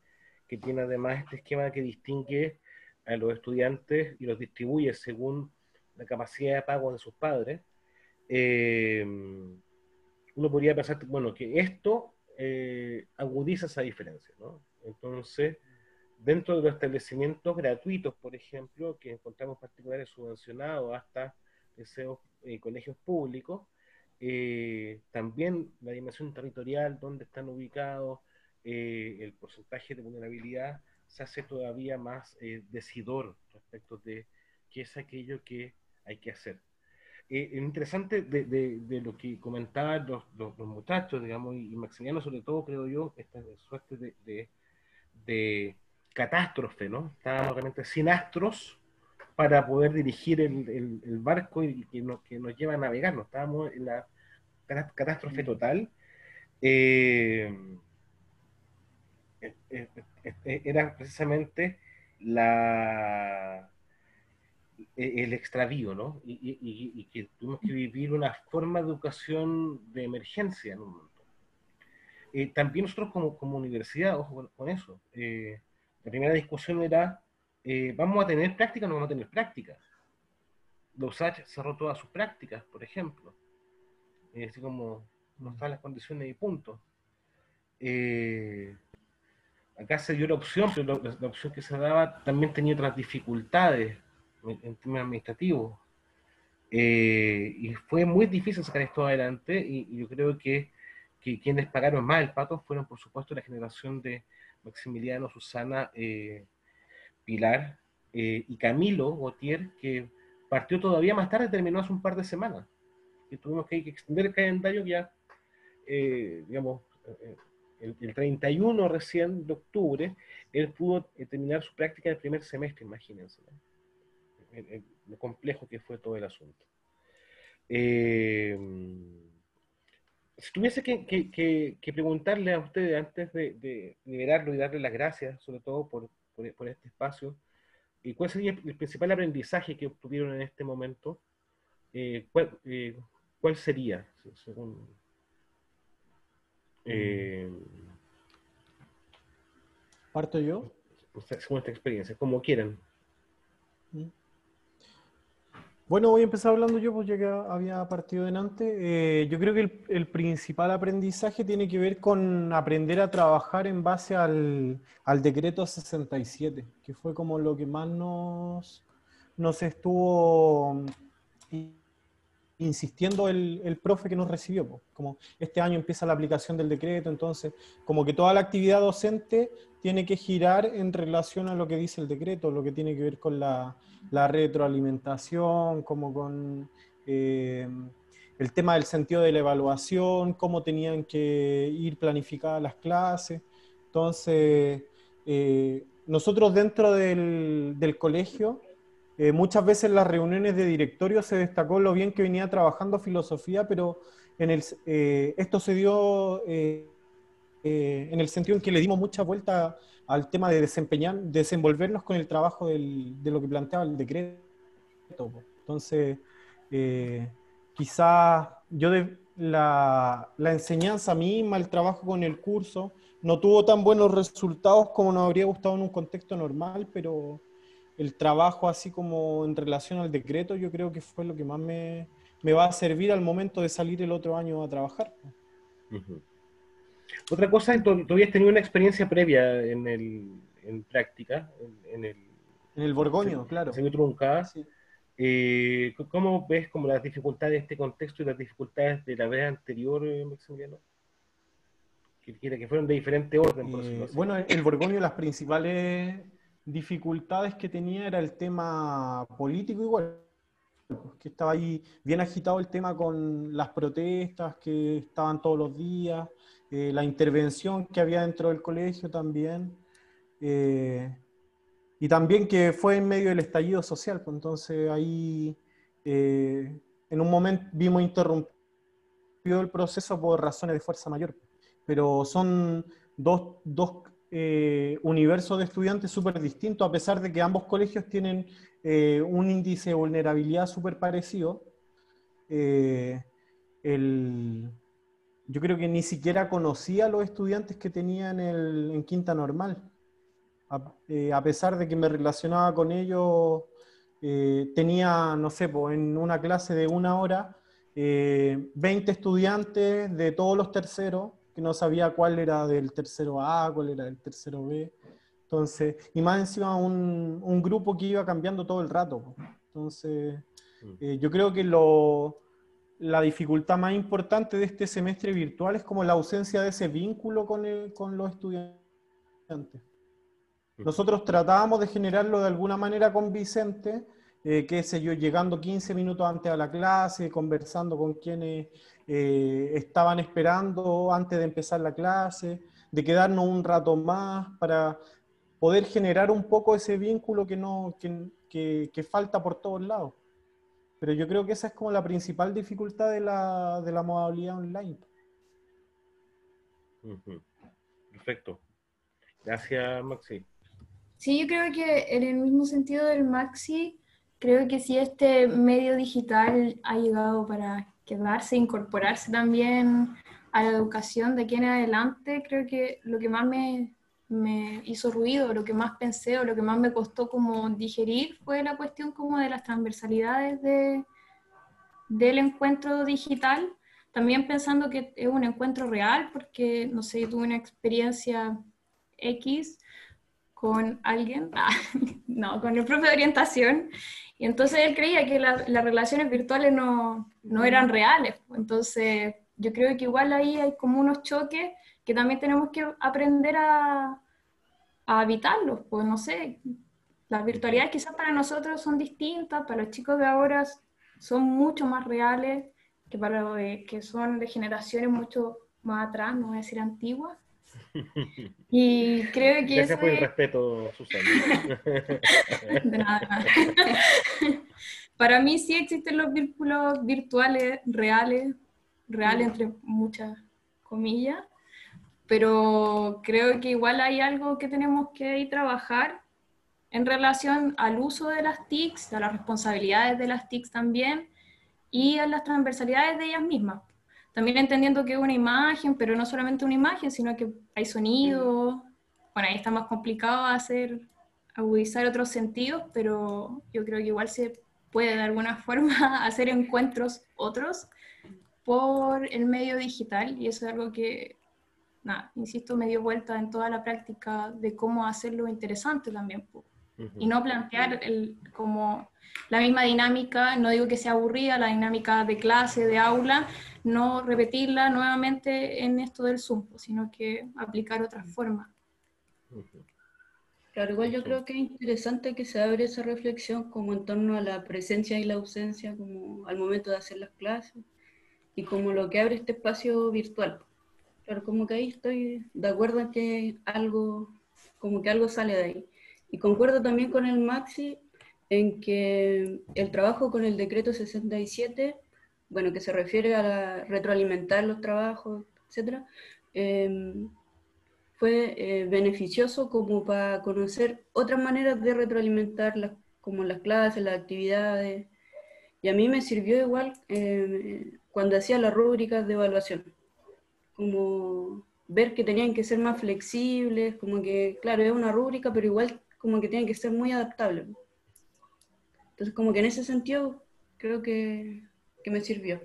que tiene además este esquema que distingue a los estudiantes y los distribuye según la capacidad de pago de sus padres. Uno podría pensar, bueno, que esto agudiza esa diferencia, ¿no? Entonces, dentro de los establecimientos gratuitos, por ejemplo, que encontramos particulares subvencionados hasta liceos, colegios públicos, también la dimensión territorial, donde están ubicados, el porcentaje de vulnerabilidad, se hace todavía más decidor respecto de qué es aquello que hay que hacer. Interesante de lo que comentaban los muchachos, digamos, y Maximiliano sobre todo, creo yo, esta suerte de catástrofe, ¿no? Estábamos realmente sin astros para poder dirigir el barco y que nos lleva a navegar, ¿no? Estábamos catástrofe total, era precisamente el extravío, ¿no? Y que tuvimos que vivir una forma de educación de emergencia en un momento. También nosotros como universidad, ojo con eso, la primera discusión era, ¿vamos a tener práctica o no vamos a tener práctica? La USACH cerró todas sus prácticas, por ejemplo. Así como no están las condiciones y punto. Acá se dio la opción, pero la opción que se daba también tenía otras dificultades en términos administrativos. Y fue muy difícil sacar esto adelante, y yo creo que quienes pagaron más el pato fueron, por supuesto, la generación de Maximiliano, Susana, Pilar y Camilo Gautier, que partió todavía más tarde, terminó hace un par de semanas. Y tuvimos que extender el calendario ya, digamos, el 31 recién de octubre, él pudo terminar su práctica en el primer semestre, imagínense, ¿no? Lo complejo que fue todo el asunto. Si tuviese que preguntarle a ustedes antes de liberarlo y darle las gracias, sobre todo por este espacio, ¿cuál sería el principal aprendizaje que obtuvieron en este momento? ¿Cuál sería, según ¿Parto yo? según esta experiencia? Como quieran. Bueno, voy a empezar hablando yo, pues ya que había partido delante. Yo creo que el principal aprendizaje tiene que ver con aprender a trabajar en base al decreto 67, que fue como lo que más nos estuvo insistiendo el profe que nos recibió, pues. Como este año empieza la aplicación del decreto, entonces como que toda la actividad docente tiene que girar en relación a lo que dice el decreto, lo que tiene que ver con la retroalimentación, como con el tema del sentido de la evaluación, cómo tenían que ir planificadas las clases. Entonces, nosotros dentro del colegio, muchas veces en las reuniones de directorio se destacó lo bien que venía trabajando filosofía, pero esto se dio en el sentido en que le dimos mucha vuelta al tema de desenvolvernos con el trabajo de lo que planteaba el decreto. Entonces, quizás la enseñanza misma, el trabajo con el curso, no tuvo tan buenos resultados como nos habría gustado en un contexto normal, pero el trabajo así como en relación al decreto, yo creo que fue lo que más me va a servir al momento de salir el otro año a trabajar. Uh-huh. Otra cosa, tú habías tenido una experiencia previa en práctica, en el Borgoño, claro. Se truncada. Sí. ¿Cómo ves como las dificultades de este contexto y las dificultades de la vez anterior, Maximiliano? Que fueron de diferente orden, por decirlo así. Bueno, el Borgoño, las principales dificultades que tenía era el tema político igual, que estaba ahí bien agitado el tema con las protestas que estaban todos los días, la intervención que había dentro del colegio también, y también que fue en medio del estallido social, pues entonces ahí en un momento vimos interrumpido el proceso por razones de fuerza mayor, pero son dos universos de estudiantes súper distintos, a pesar de que ambos colegios tienen un índice de vulnerabilidad súper parecido. Yo creo que ni siquiera conocía a los estudiantes que tenía en quinta normal. A pesar de que me relacionaba con ellos, tenía, no sé, en una clase de 1 hora, 20 estudiantes de todos los terceros, que no sabía cuál era del tercero A, cuál era del tercero B. Entonces, y más encima un grupo que iba cambiando todo el rato. Entonces, yo creo que la dificultad más importante de este semestre virtual es como la ausencia de ese vínculo con los estudiantes. Nosotros tratábamos de generarlo de alguna manera con Vicente, qué sé yo, llegando 15 minutos antes a la clase, conversando con quienes estaban esperando antes de empezar la clase, de quedarnos un rato más para poder generar un poco ese vínculo que falta por todos lados. pero yo creo que esa es como la principal dificultad de la modalidad online. Ujú. Perfecto. Gracias, Maxi. Sí, yo creo que en el mismo sentido del Maxi, creo que si este medio digital ha llegado para quedarse, incorporarse también a la educación de aquí en adelante, creo que lo que más me hizo ruido, lo que más pensé o lo que más me costó como digerir fue la cuestión como de las transversalidades del encuentro digital, también pensando que es un encuentro real, porque, no sé, yo tuve una experiencia X con alguien, no, con el profe de orientación, y entonces él creía que las relaciones virtuales no eran reales. Entonces yo creo que igual ahí hay como unos choques que también tenemos que aprender a evitarlos, pues no sé, las virtualidades quizás para nosotros son distintas, para los chicos de ahora son mucho más reales que para los que son de generaciones mucho más atrás, no voy a decir antiguas. Y creo que Gracias eso por el es... respeto, Susana. De nada. Para mí sí existen los vínculos virtuales reales, reales entre muchas comillas, pero creo que igual hay algo que tenemos que ir trabajar en relación al uso de las TICs, a las responsabilidades de las TICs también, y a las transversalidades de ellas mismas. También entendiendo que es una imagen, pero no solamente una imagen, sino que hay sonido. Bueno, ahí está más complicado agudizar otros sentidos, pero yo creo que igual se puede de alguna forma hacer encuentros otros por el medio digital, y eso es algo que, nada, insisto, me dio vuelta en toda la práctica de cómo hacerlo interesante también, y no plantear como la misma dinámica, no digo que sea aburrida, la dinámica de clase, de aula, no repetirla nuevamente en esto del Zoom, sino que aplicar otras formas. Claro, igual yo creo que es interesante que se abre esa reflexión como en torno a la presencia y la ausencia, como al momento de hacer las clases, y como lo que abre este espacio virtual. Claro, como que ahí estoy de acuerdo en que algo, como que algo sale de ahí. Y concuerdo también con el Maxi en que el trabajo con el decreto 67, bueno, que se refiere a retroalimentar los trabajos, etcétera, fue beneficioso como para conocer otras maneras de retroalimentar como las clases, las actividades. Y a mí me sirvió igual cuando hacía las rúbricas de evaluación, como ver que tenían que ser más flexibles, como que, claro, es una rúbrica, pero igual como que tienen que ser muy adaptables. Entonces, como que en ese sentido, creo que me sirvió.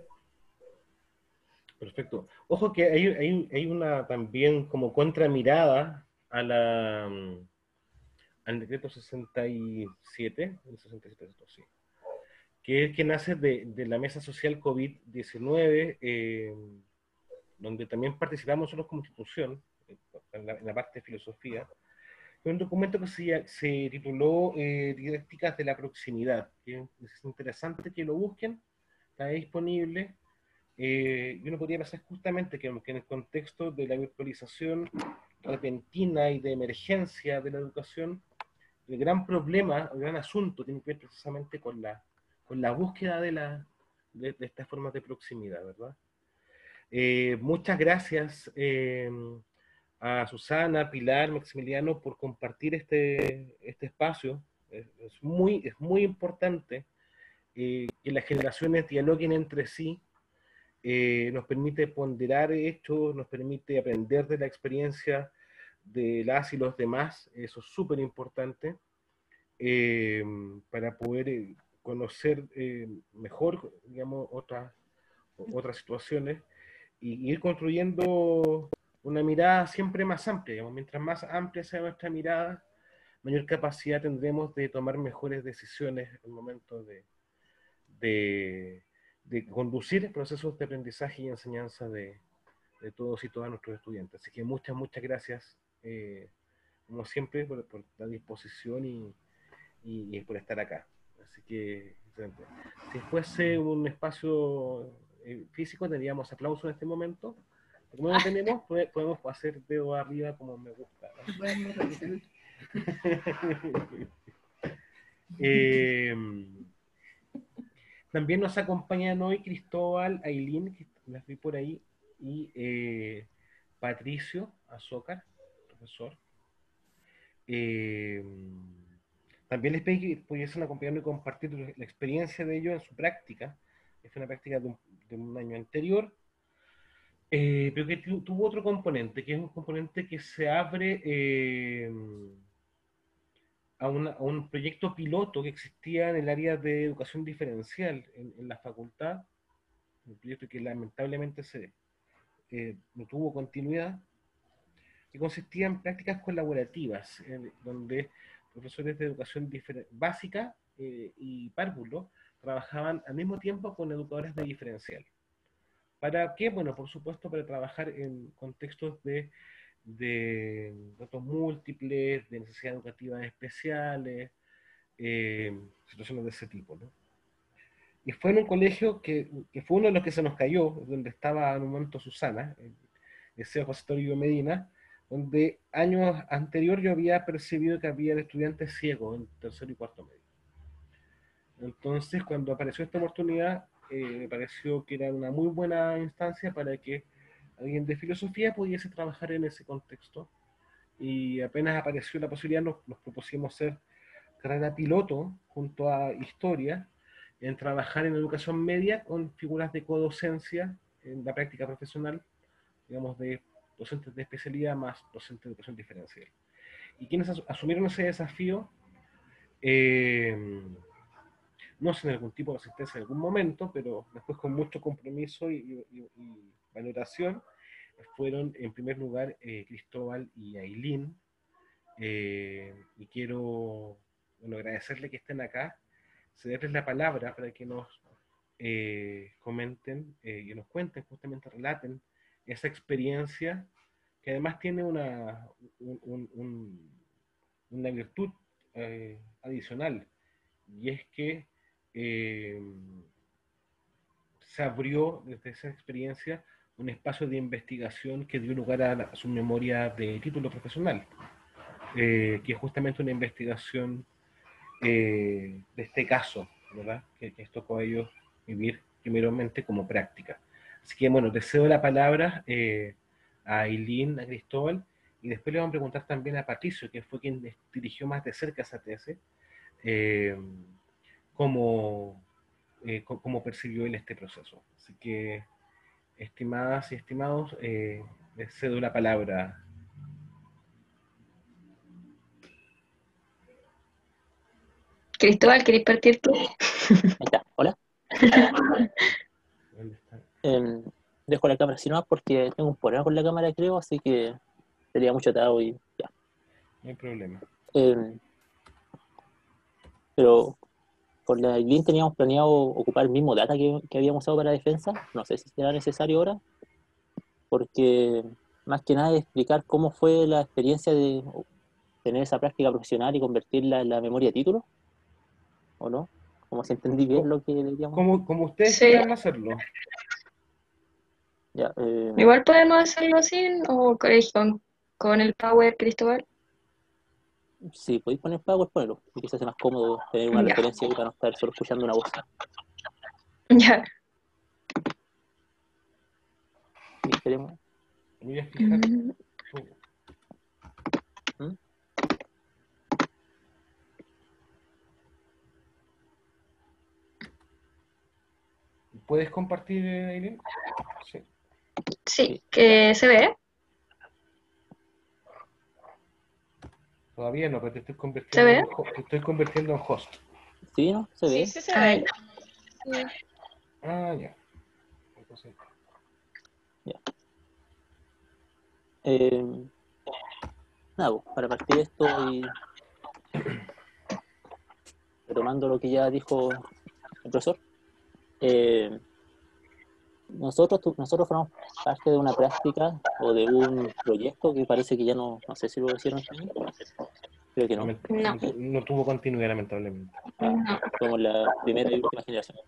Perfecto. Ojo que hay una también como contramirada a al decreto 67, el 67, sí, que es que nace de la Mesa Social COVID-19, donde también participamos nosotros como institución, en la parte de filosofía. Es un documento que se tituló Didácticas de la Proximidad, que es interesante que lo busquen, está disponible. Y uno podría pensar justamente que en el contexto de la virtualización repentina y de emergencia de la educación, el gran problema, el gran asunto tiene que ver precisamente con la búsqueda de estas formas de proximidad, ¿verdad? Muchas gracias a Susana, Pilar, Maximiliano por compartir este espacio. Es muy importante que las generaciones dialoguen entre sí. Nos permite ponderar hechos, nos permite aprender de la experiencia de las y los demás, eso es súper importante, para poder conocer mejor, digamos, otras situaciones y ir construyendo una mirada siempre más amplia, digamos. Mientras más amplia sea nuestra mirada, mayor capacidad tendremos de tomar mejores decisiones en el momento de conducir procesos de aprendizaje y enseñanza de todos y todas nuestros estudiantes. Así que muchas gracias, como siempre, por la disposición y por estar acá. Así que, excelente. Si fuese un espacio físico, tendríamos aplausos en este momento. Como no tenemos, podemos hacer dedo arriba como me gusta, ¿no? También nos acompañan hoy Cristóbal, Ailín, que las vi por ahí, y Patricio Azócar, profesor. También les pedí que pudiesen acompañarme y compartir la experiencia de ellos en su práctica. Es una práctica de un año anterior, pero que tuvo otro componente, que es un componente que se abre a un proyecto piloto que existía en el área de educación diferencial en la facultad, un proyecto que lamentablemente no tuvo continuidad, que consistía en prácticas colaborativas, donde profesores de educación básica y párvulo trabajaban al mismo tiempo con educadores de diferencial. ¿Para qué? Bueno, por supuesto, para trabajar en contextos de retos múltiples, de necesidades educativas especiales, situaciones de ese tipo, ¿no? Y fue en un colegio que fue uno de los que se nos cayó, donde estaba en un momento Susana, el Liceo José Toribio Medina, donde años anterior yo había percibido que había estudiantes ciegos en tercero y cuarto medio. Entonces, cuando apareció esta oportunidad, me pareció que era una muy buena instancia para que alguien de filosofía pudiese trabajar en ese contexto. Y apenas apareció la posibilidad, nos propusimos ser carrera piloto junto a historia, en trabajar en educación media con figuras de codocencia en la práctica profesional, digamos, de docentes de especialidad más docentes de educación diferencial. Y quienes asumieron ese desafío, no sin algún tipo de asistencia en algún momento, pero después con mucho compromiso y valoración, fueron en primer lugar Cristóbal y Ailín, y quiero agradecerle que estén acá, cederles la palabra para que nos comenten y nos cuenten, justamente relaten esa experiencia que además tiene una virtud adicional, y es que se abrió desde esa experiencia un espacio de investigación que dio lugar a su memoria de título profesional, que es justamente una investigación de este caso, ¿verdad? Que les tocó a ellos vivir primeramente como práctica. Así que, bueno, deseo la palabra a Ailín, a Cristóbal, y después le vamos a preguntar también a Patricio, que fue quien dirigió más de cerca esa tesis, cómo percibió él este proceso. Así que, estimadas y estimados, les cedo la palabra. Cristóbal, ¿querés partir tú? Ahí está, hola. ¿Dónde está? Dejo la cámara así nomás porque tengo un problema con la cámara, creo, así que sería mucho atado y ya. No hay problema. Pero con la Ailín teníamos planeado ocupar el mismo data que habíamos usado para defensa. No sé si será necesario ahora, porque más que nada explicar cómo fue la experiencia de tener esa práctica profesional y convertirla en la memoria de título, ¿o no? Como si entendí bien lo que deberíamos. Como ustedes Sí. quieran hacerlo. Ya, Igual podemos hacerlo así, o con el Power, Cristóbal. si podéis poner Power, ponelo, y que se hace más cómodo tener una Ya. referencia ahí para no estar solo escuchando una voz. Ya. Y esperemos. Me voy a fijar. ¿Mm? ¿Puedes compartir, Ailín? Sí. Sí, que se ve. Todavía no, pero te estoy ¿Se convirtiendo, ve? te estoy convirtiendo en host. ¿Sí, no? ¿Se ve? Sí, se Ay. ve. Ah, ya. Entonces, Nada, pues, para partir de esto y retomando lo que ya dijo el profesor, nosotros formamos parte de una práctica o de un proyecto que parece que ya no sé si lo hicieron también, creo que no. no tuvo continuidad, lamentablemente. No. Como la primera y última generación.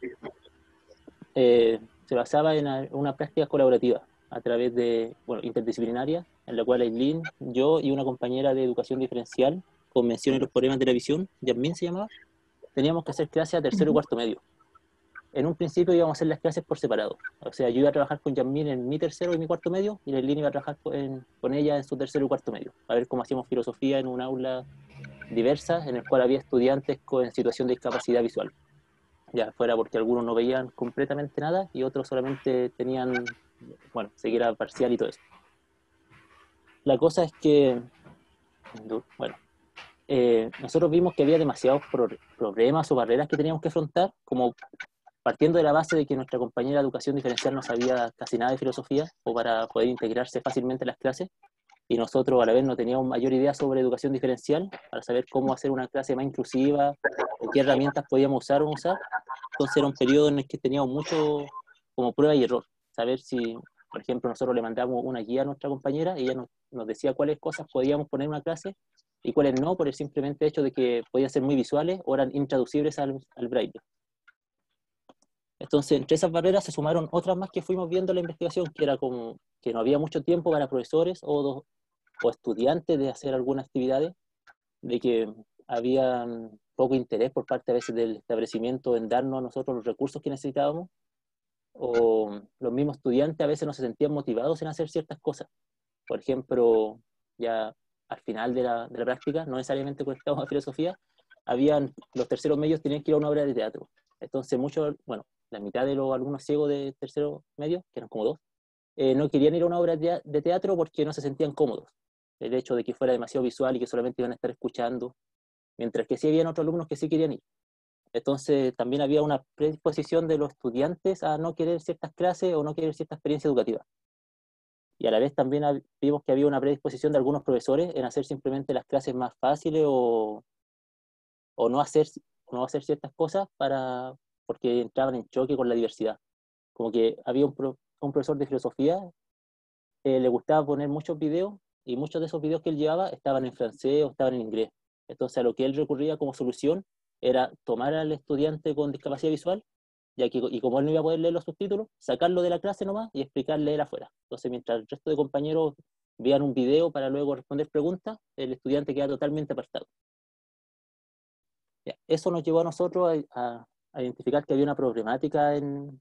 Se basaba en una práctica colaborativa a través de, interdisciplinaria, en la cual Ailín, yo y una compañera de educación diferencial, con mención en los problemas de la visión, Yasmín se llamaba, teníamos que hacer clases a tercero y cuarto medio. en un principio íbamos a hacer las clases por separado. O sea, yo iba a trabajar con Yasmín en mi tercero y mi cuarto medio, y Leilín iba a trabajar con ella en su tercero y cuarto medio, a ver cómo hacíamos filosofía en un aula diversa, en el cual había estudiantes en situación de discapacidad visual. Ya fuera porque algunos no veían completamente nada y otros solamente tenían, bueno, ceguera parcial y todo eso. La cosa es que, bueno, nosotros vimos que había demasiados problemas o barreras que teníamos que afrontar, como partiendo de la base de que nuestra compañera de educación diferencial no sabía casi nada de filosofía o para poder integrarse fácilmente en las clases, y nosotros a la vez no teníamos mayor idea sobre educación diferencial para saber cómo hacer una clase más inclusiva o qué herramientas podíamos usar o no usar. Entonces era un periodo en el que teníamos mucho como prueba y error, saber si, por ejemplo, nosotros le mandamos una guía a nuestra compañera y ella nos decía cuáles cosas podíamos poner en una clase y cuáles no, por el simplemente hecho de que podían ser muy visuales o eran intraducibles al braille. Entonces, entre esas barreras se sumaron otras más que fuimos viendo en la investigación, que era como que no había mucho tiempo para profesores o estudiantes de hacer algunas actividades, de que había poco interés por parte a veces del establecimiento en darnos a nosotros los recursos que necesitábamos, o los mismos estudiantes a veces no se sentían motivados en hacer ciertas cosas. Por ejemplo, ya al final de la práctica, no necesariamente conectados a filosofía, los terceros medios tenían que ir a una obra de teatro. Entonces bueno, la mitad de los alumnos ciegos de tercero medio, que eran como 2, no querían ir a una obra de teatro porque no se sentían cómodos. El hecho de que fuera demasiado visual y que solamente iban a estar escuchando, mientras que sí habían otros alumnos que sí querían ir. Entonces también había una predisposición de los estudiantes a no querer ciertas clases o no querer cierta experiencia educativa. Y a la vez también vimos que había una predisposición de algunos profesores en hacer simplemente las clases más fáciles o no hacer ciertas cosas porque entraban en choque con la diversidad. Como que había un profesor de filosofía, le gustaba poner muchos videos, y muchos de esos videos que él llevaba estaban en francés o estaban en inglés. Entonces a lo que él recurría como solución era tomar al estudiante con discapacidad visual, y como él no iba a poder leer los subtítulos, sacarlo de la clase nomás y explicarle él afuera. Entonces mientras el resto de compañeros vean un video para luego responder preguntas, el estudiante queda totalmente apartado. Eso nos llevó a nosotros a identificar que había una problemática en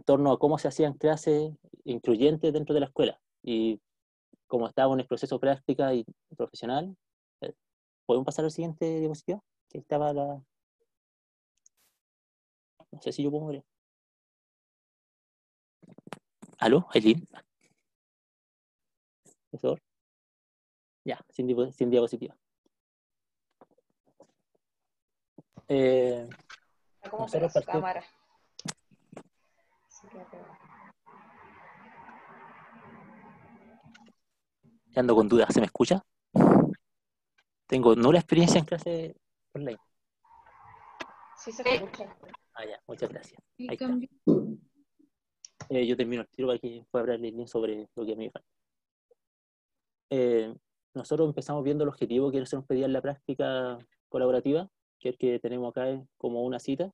torno a cómo se hacían clases incluyentes dentro de la escuela. Y como estábamos en el proceso práctica y profesional, ¿podemos pasar al siguiente diapositiva? Que estaba no sé si yo puedo mover. ¿Aló, Aileen? ¿Por favor? Ya, sin diapositiva. Está como para su cámara. Ando con dudas, ¿se me escucha? Tengo nula experiencia en clase online. Sí, se escucha. Ya, muchas gracias. Y Ahí está. Yo termino el tiro para que pueda hablarle bien sobre lo que a mí me falta. Nosotros empezamos viendo el objetivo que se nos pedía en la práctica colaborativa, que es que tenemos acá como una cita,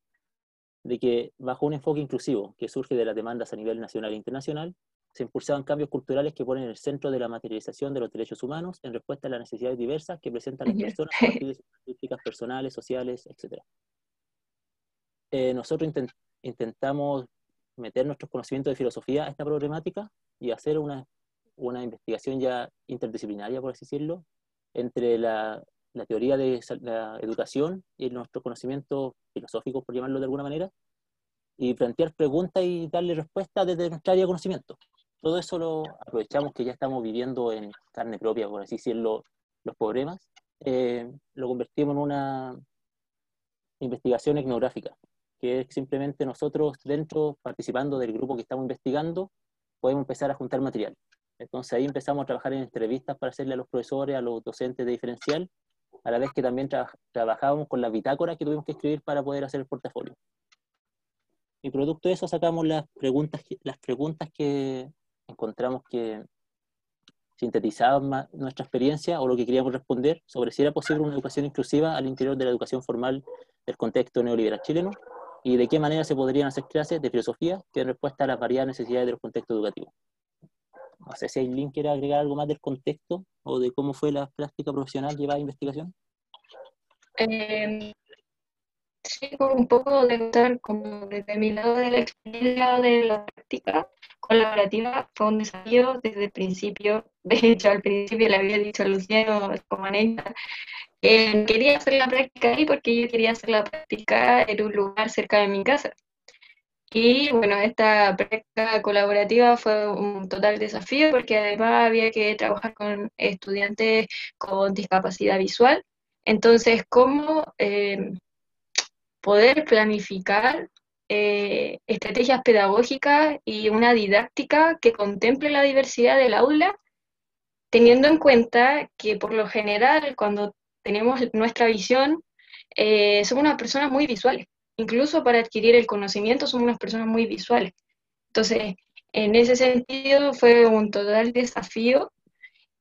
de que bajo un enfoque inclusivo que surge de las demandas a nivel nacional e internacional, se impulsaban cambios culturales que ponen en el centro de la materialización de los derechos humanos en respuesta a las necesidades diversas que presentan las personas a partir de sus características personales, sociales, etc. Nosotros intentamos meter nuestros conocimientos de filosofía a esta problemática y hacer una investigación ya interdisciplinaria, por así decirlo, entre la teoría de la educación y nuestros conocimientos filosóficos, por llamarlo de alguna manera, y plantear preguntas y darle respuesta desde nuestra área de conocimiento. Todo eso lo aprovechamos que ya estamos viviendo en carne propia, por así decirlo, los problemas, lo convertimos en una investigación etnográfica, que es simplemente nosotros dentro, participando del grupo que estamos investigando, podemos empezar a juntar material. Entonces ahí empezamos a trabajar en entrevistas para hacerle a los profesores, a los docentes de diferencial, a la vez que también trabajábamos con las bitácoras que tuvimos que escribir para poder hacer el portafolio. Y producto de eso sacamos las preguntas que encontramos que sintetizaban más nuestra experiencia o lo que queríamos responder sobre si era posible una educación inclusiva al interior de la educación formal del contexto neoliberal chileno y de qué manera se podrían hacer clases de filosofía que den respuesta a las variadas necesidades de los contextos educativos. No sé si Aileen quiere agregar algo más del contexto o de cómo fue la práctica profesional llevada a investigación. Sí, como un poco de contar como desde mi lado de la experiencia de la práctica colaborativa fue un desafío desde el principio. De hecho, al principio le había dicho a Luciano como anécdota, quería hacer la práctica ahí porque yo quería hacer la práctica en un lugar cerca de mi casa. Y bueno, esta práctica colaborativa fue un total desafío porque además había que trabajar con estudiantes con discapacidad visual. Entonces, ¿cómo poder planificar estrategias pedagógicas y una didáctica que contemple la diversidad del aula, teniendo en cuenta que por lo general cuando tenemos nuestra visión, somos unas personas muy visuales. Incluso para adquirir el conocimiento somos unas personas muy visuales. Entonces, en ese sentido fue un total desafío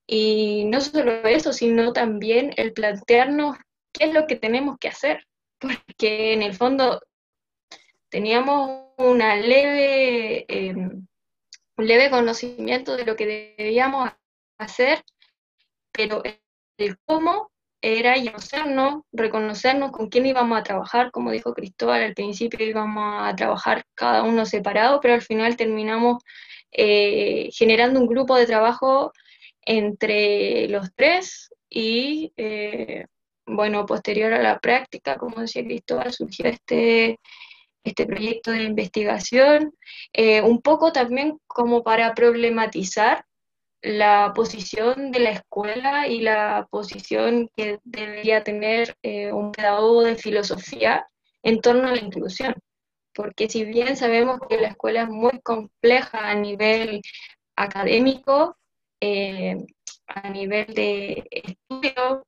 y no solo eso, sino también el plantearnos qué es lo que tenemos que hacer, porque en el fondo teníamos un leve conocimiento de lo que debíamos hacer, pero el cómo era reconocernos con quién íbamos a trabajar, como dijo Cristóbal, al principio íbamos a trabajar cada uno separado, pero al final terminamos generando un grupo de trabajo entre los tres y bueno, posterior a la práctica, como decía Cristóbal, surgió este proyecto de investigación, un poco también como para problematizar la posición de la escuela y la posición que debería tener un pedagogo de filosofía en torno a la inclusión. Porque si bien sabemos que la escuela es muy compleja a nivel académico, eh, a nivel de estudio,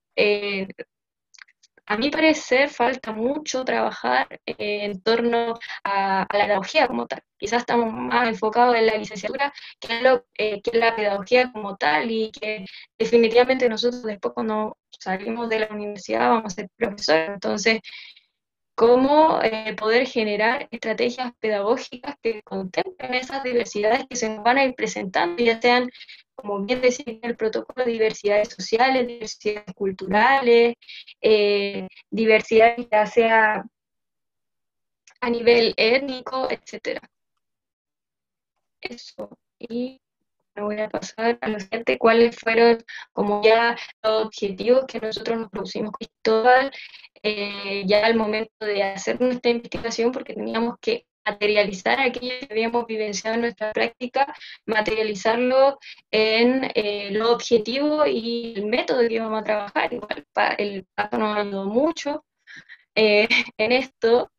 a mi parecer falta mucho trabajar en torno a la pedagogía como tal. Quizás estamos más enfocados en la licenciatura que en la pedagogía como tal y que definitivamente nosotros después cuando salimos de la universidad vamos a ser profesores. Entonces, ¿cómo poder generar estrategias pedagógicas que contemplen esas diversidades que se nos van a ir presentando, ya sean, como bien decía el protocolo, diversidades sociales, diversidades culturales, diversidad ya sea a nivel étnico, etcétera? Eso. Y me voy a pasar a lo siguiente, cuáles fueron como ya los objetivos que nosotros nos propusimos, Cristóbal, ya al momento de hacer nuestra investigación, porque teníamos que materializar aquello que habíamos vivenciado en nuestra práctica, materializarlo en los objetivos y el método que íbamos a trabajar. Igual el Paco nos ayudó mucho en esto.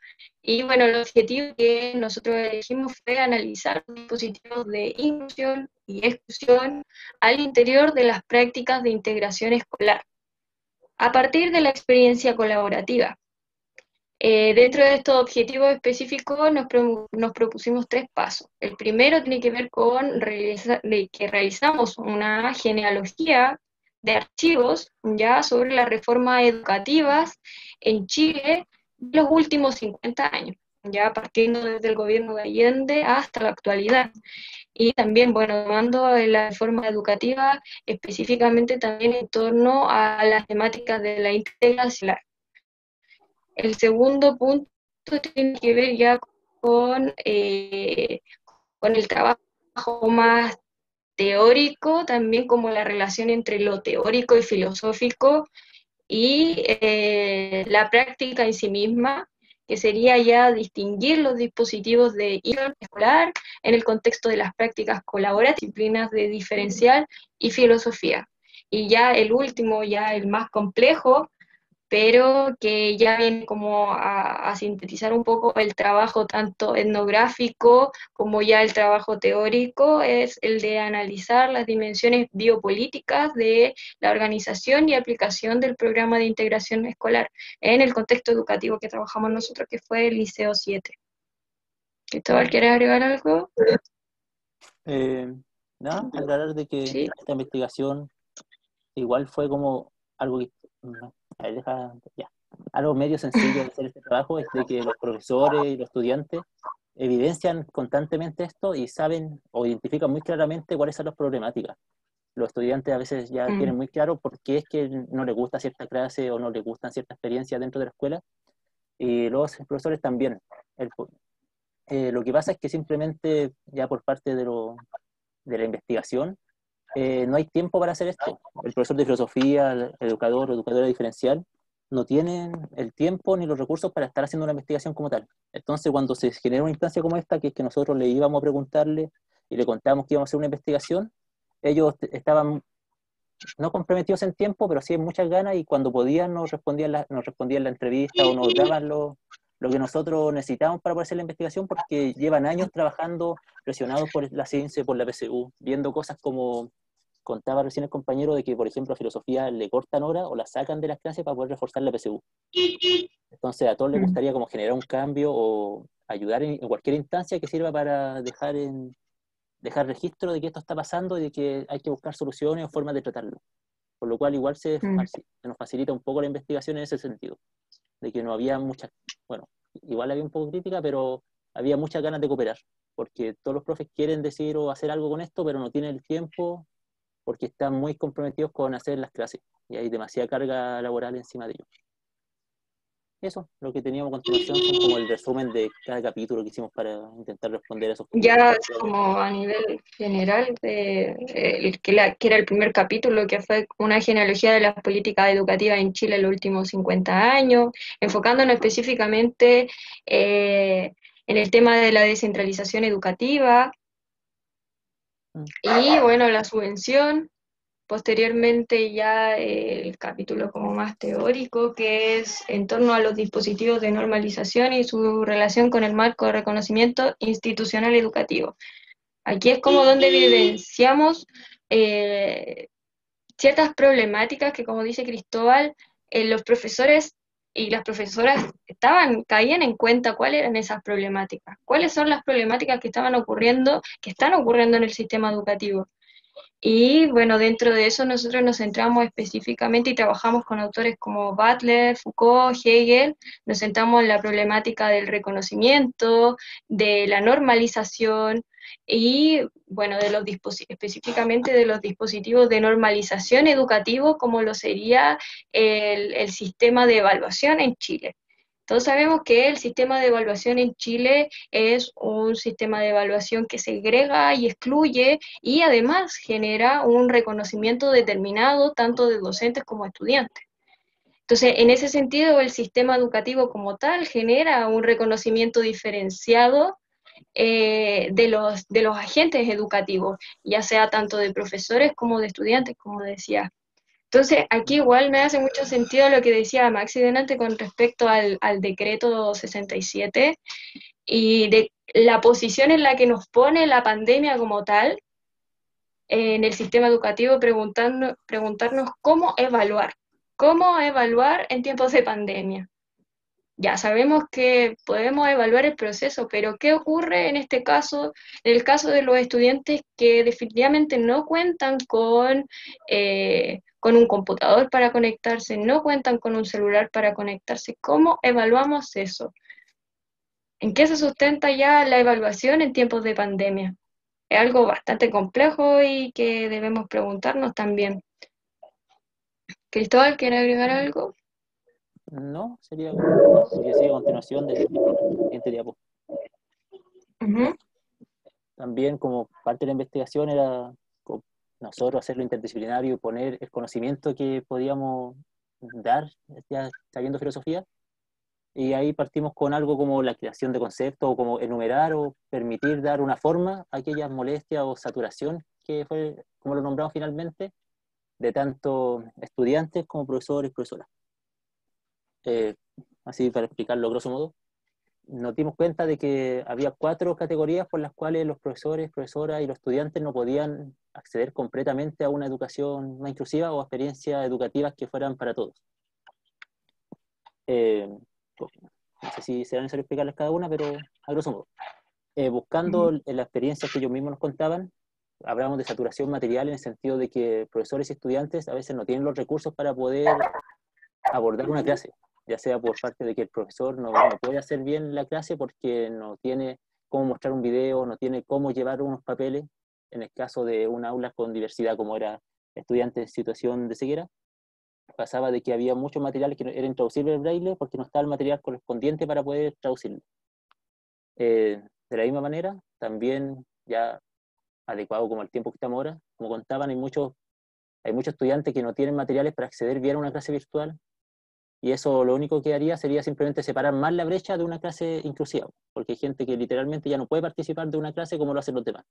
Y bueno, el objetivo que nosotros elegimos fue analizar los dispositivos de inclusión y exclusión al interior de las prácticas de integración escolar, a partir de la experiencia colaborativa. Dentro de estos objetivos específicos nos propusimos 3 pasos. El primero tiene que ver con que realizamos una genealogía de archivos ya sobre las reformas educativas en Chile de los últimos 50 años, ya partiendo desde el gobierno de Allende hasta la actualidad. Y también, bueno, tomando la reforma educativa específicamente también en torno a las temáticas de la integración. El segundo punto tiene que ver ya con el trabajo más teórico, también como la relación entre lo teórico y filosófico y la práctica en sí misma, que sería ya distinguir los dispositivos de inclusión escolar en el contexto de las prácticas colaborativas, disciplinas de diferencial y filosofía. Y ya el último, ya el más complejo, pero que ya viene como a sintetizar un poco el trabajo tanto etnográfico como ya el trabajo teórico, es el de analizar las dimensiones biopolíticas de la organización y aplicación del programa de integración escolar en el contexto educativo que trabajamos nosotros, que fue el Liceo 7. ¿Cristóbal, quieres agregar algo? Nada, aclarar de que Sí. esta investigación igual fue como algo que, a ver, algo medio sencillo de hacer este trabajo, es de que los profesores y los estudiantes evidencian constantemente esto y saben o identifican muy claramente cuáles son las problemáticas. Los estudiantes a veces ya tienen muy claro por qué es que no les gusta cierta clase o no les gustan ciertas experiencias dentro de la escuela, y los profesores también. Lo que pasa es que simplemente ya por parte de la investigación no hay tiempo para hacer esto. El profesor de filosofía, el educador o educadora diferencial no tienen el tiempo ni los recursos para estar haciendo una investigación como tal. Entonces, cuando se genera una instancia como esta, que es que nosotros le íbamos a preguntarle y le contábamos que íbamos a hacer una investigación, ellos estaban no comprometidos en tiempo, pero sí en muchas ganas, y cuando podían nos respondían la entrevista o nos daban lo que nosotros necesitábamos para poder hacer la investigación, porque llevan años trabajando presionados por la ciencia, por la PSU, viendo cosas como contaba recién el compañero de que, por ejemplo, a filosofía le cortan horas o la sacan de las clases para poder reforzar la PSU. Entonces a todos les gustaría como generar un cambio o ayudar en cualquier instancia que sirva para dejar registro de que esto está pasando y de que hay que buscar soluciones o formas de tratarlo. Por lo cual igual se nos facilita un poco la investigación en ese sentido, de que no había muchas, bueno, igual había un poco de crítica, pero había muchas ganas de cooperar, porque todos los profes quieren decir o hacer algo con esto, pero no tienen el tiempo porque están muy comprometidos con hacer las clases y hay demasiada carga laboral encima de ellos. Eso, lo que teníamos a continuación son como el resumen de cada capítulo que hicimos para intentar responder a esos Ya como a nivel general, que era el primer capítulo, que fue una genealogía de las políticas educativas en Chile en los últimos 50 años, enfocándonos específicamente en el tema de la descentralización educativa y bueno, la subvención. Posteriormente ya el capítulo como más teórico, que es en torno a los dispositivos de normalización y su relación con el marco de reconocimiento institucional educativo. Aquí es como donde evidenciamos ciertas problemáticas que, como dice Cristóbal, los profesores y las profesoras caían en cuenta cuáles eran esas problemáticas, cuáles son las problemáticas que están ocurriendo en el sistema educativo. Y bueno, dentro de eso nosotros nos centramos específicamente y trabajamos con autores como Butler, Foucault, Hegel, nos centramos en la problemática del reconocimiento, de la normalización y bueno, específicamente de los dispositivos de normalización educativo como lo sería el sistema de evaluación en Chile. Todos sabemos que el sistema de evaluación en Chile es un sistema de evaluación que segrega y excluye y además genera un reconocimiento determinado tanto de docentes como estudiantes. Entonces, en ese sentido, el sistema educativo como tal genera un reconocimiento diferenciado de los agentes educativos, ya sea tanto de profesores como de estudiantes, como decía. Entonces, aquí igual me hace mucho sentido lo que decía Maxi delante con respecto al decreto 67 y de la posición en la que nos pone la pandemia como tal en el sistema educativo, preguntarnos cómo evaluar en tiempos de pandemia. Ya sabemos que podemos evaluar el proceso, pero ¿qué ocurre en este caso, en el caso de los estudiantes que definitivamente no cuentan con un computador para conectarse, no cuentan con un celular para conectarse? ¿Cómo evaluamos eso? ¿En qué se sustenta ya la evaluación en tiempos de pandemia? Es algo bastante complejo y que debemos preguntarnos también. Cristóbal, ¿quiere agregar algo? No, sería que sigue a continuación del siguiente diapo. También como parte de la investigación era nosotros hacerlo interdisciplinario y poner el conocimiento que podíamos dar ya sabiendo filosofía, y ahí partimos con algo como la creación de conceptos o como enumerar o permitir dar una forma a aquellas molestias o saturación que fue como lo nombramos finalmente de tanto estudiantes como profesores y profesoras. Así para explicarlo grosso modo, nos dimos cuenta de que había 4 categorías por las cuales los profesores, profesoras y los estudiantes no podían acceder completamente a una educación más inclusiva o a experiencias educativas que fueran para todos. No sé si será necesario explicarles cada una, pero a grosso modo. Buscando en las experiencias que ellos mismos nos contaban, hablamos de saturación material en el sentido de que profesores y estudiantes a veces no tienen los recursos para poder abordar una clase, ya sea por parte de que el profesor no puede hacer bien la clase porque no tiene cómo mostrar un video, no tiene cómo llevar unos papeles, en el caso de un aula con diversidad como era estudiantes en situación de ceguera, pasaba de que había muchos materiales que era intraducible en braille porque no estaba el material correspondiente para poder traducirlo. De la misma manera, también ya adecuado como al tiempo que estamos ahora, como contaban, hay muchos estudiantes que no tienen materiales para acceder bien a una clase virtual, y eso lo único que haría sería simplemente separar más la brecha de una clase inclusiva, porque hay gente que literalmente ya no puede participar de una clase como lo hacen los demás.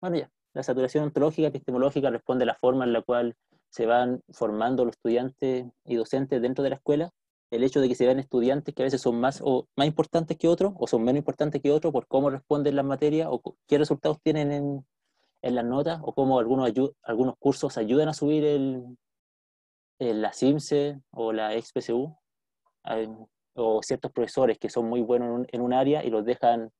Bueno, ya, la saturación ontológica epistemológica responde a la forma en la cual se van formando los estudiantes y docentes dentro de la escuela. El hecho de que se vean estudiantes que a veces son más importantes que otros, o son menos importantes que otros, por cómo responden las materias, o qué resultados tienen en las notas, o cómo algunos cursos ayudan a subir la CIMSE o la XPSU, o ciertos profesores que son muy buenos en un área y los dejan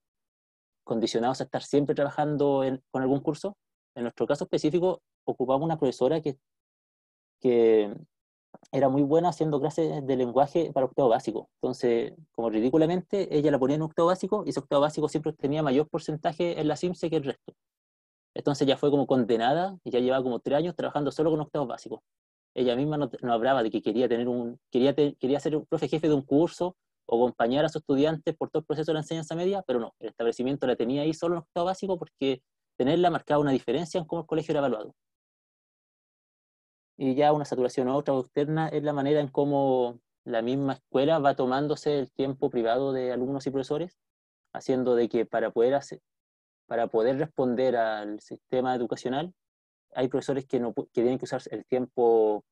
condicionados a estar siempre trabajando con algún curso. En nuestro caso específico, ocupamos una profesora que era muy buena haciendo clases de lenguaje para octavo básico. Entonces, como ridículamente, ella la ponía en octavo básico, y ese octavo básico siempre tenía mayor porcentaje en la CIMSE que el resto. Entonces ya fue como condenada, y ya llevaba como 3 años trabajando solo con octavos básicos. Ella misma nos hablaba de que quería ser un profe jefe de un curso, o acompañar a sus estudiantes por todo el proceso de la enseñanza media, pero no, el establecimiento la tenía ahí solo en octavo básico porque tenerla marcaba una diferencia en cómo el colegio era evaluado. Y ya una saturación otra o externa es la manera en cómo la misma escuela va tomándose el tiempo privado de alumnos y profesores, haciendo de que para poder responder al sistema educacional, hay profesores que tienen que usar el tiempo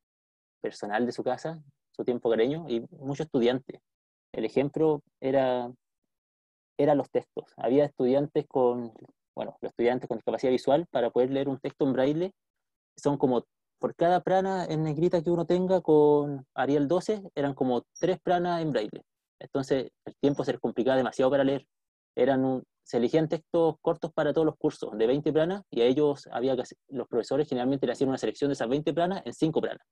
personal de su casa, su tiempo hogareño, y muchos estudiantes. El ejemplo era los textos. Había estudiantes los estudiantes con discapacidad visual, para poder leer un texto en braille, son como, por cada prana en negrita que uno tenga con Arial 12, eran como 3 pranas en braille. Entonces el tiempo se les complicaba demasiado para leer. Se elegían textos cortos para todos los cursos, de 20 planas, y a ellos los profesores generalmente le hacían una selección de esas 20 planas en 5 planas.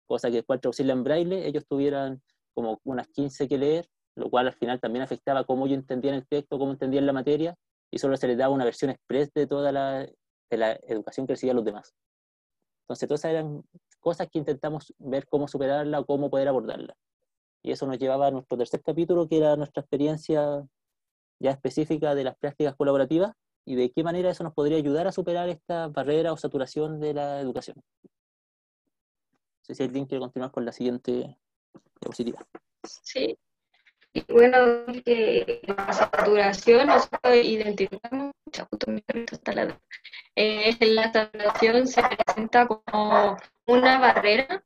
Cosa que después, traducirla en braille, ellos tuvieran como unas 15 que leer, lo cual al final también afectaba cómo ellos entendían el texto, cómo entendían la materia, y solo se les daba una versión express de toda la educación que recibían los demás. Entonces todas esas eran cosas que intentamos ver cómo superarla o cómo poder abordarla. Y eso nos llevaba a nuestro tercer capítulo, que era nuestra experiencia ya específica de las prácticas colaborativas, y de qué manera eso nos podría ayudar a superar esta barrera o saturación de la educación. No sé si alguien quiere continuar con la siguiente diapositiva. Sí, y bueno, que la saturación nosotros identificamos, justo mi perrito está al lado, la saturación se presenta como una barrera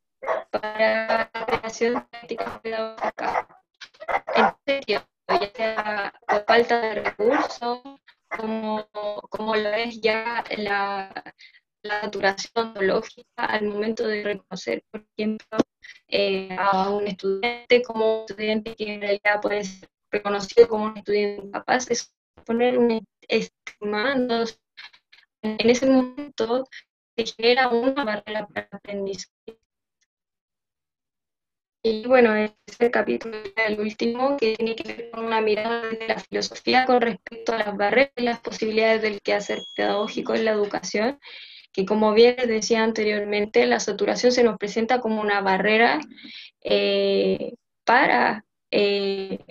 para la creación de prácticas pedagógicas. Entonces, ya sea por falta de recursos, como lo es ya la saturación ontológica al momento de reconocer, por ejemplo, a un estudiante como un estudiante que en realidad puede ser reconocido como un estudiante incapaz, es poner un estigma. En ese momento se genera una barrera para el aprendizaje. Y bueno, este es el capítulo del último, que tiene que ver con una mirada de la filosofía con respecto a las barreras y las posibilidades del quehacer pedagógico en la educación, que como bien les decía anteriormente, la saturación se nos presenta como una barrera para el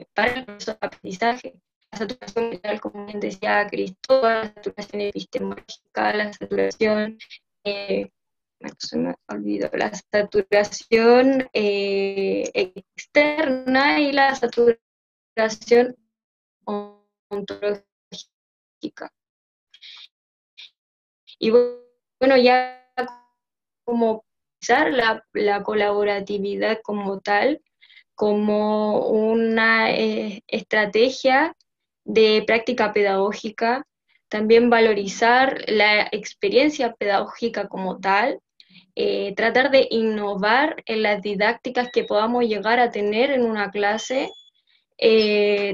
proceso de aprendizaje. La saturación mental, como bien decía Cristóbal, la saturación epistemológica, la saturación, se me olvidó, la saturación externa y la saturación ontológica. Y bueno, ya como pensar la colaboratividad como tal, como una estrategia de práctica pedagógica, también valorizar la experiencia pedagógica como tal, tratar de innovar en las didácticas que podamos llegar a tener en una clase,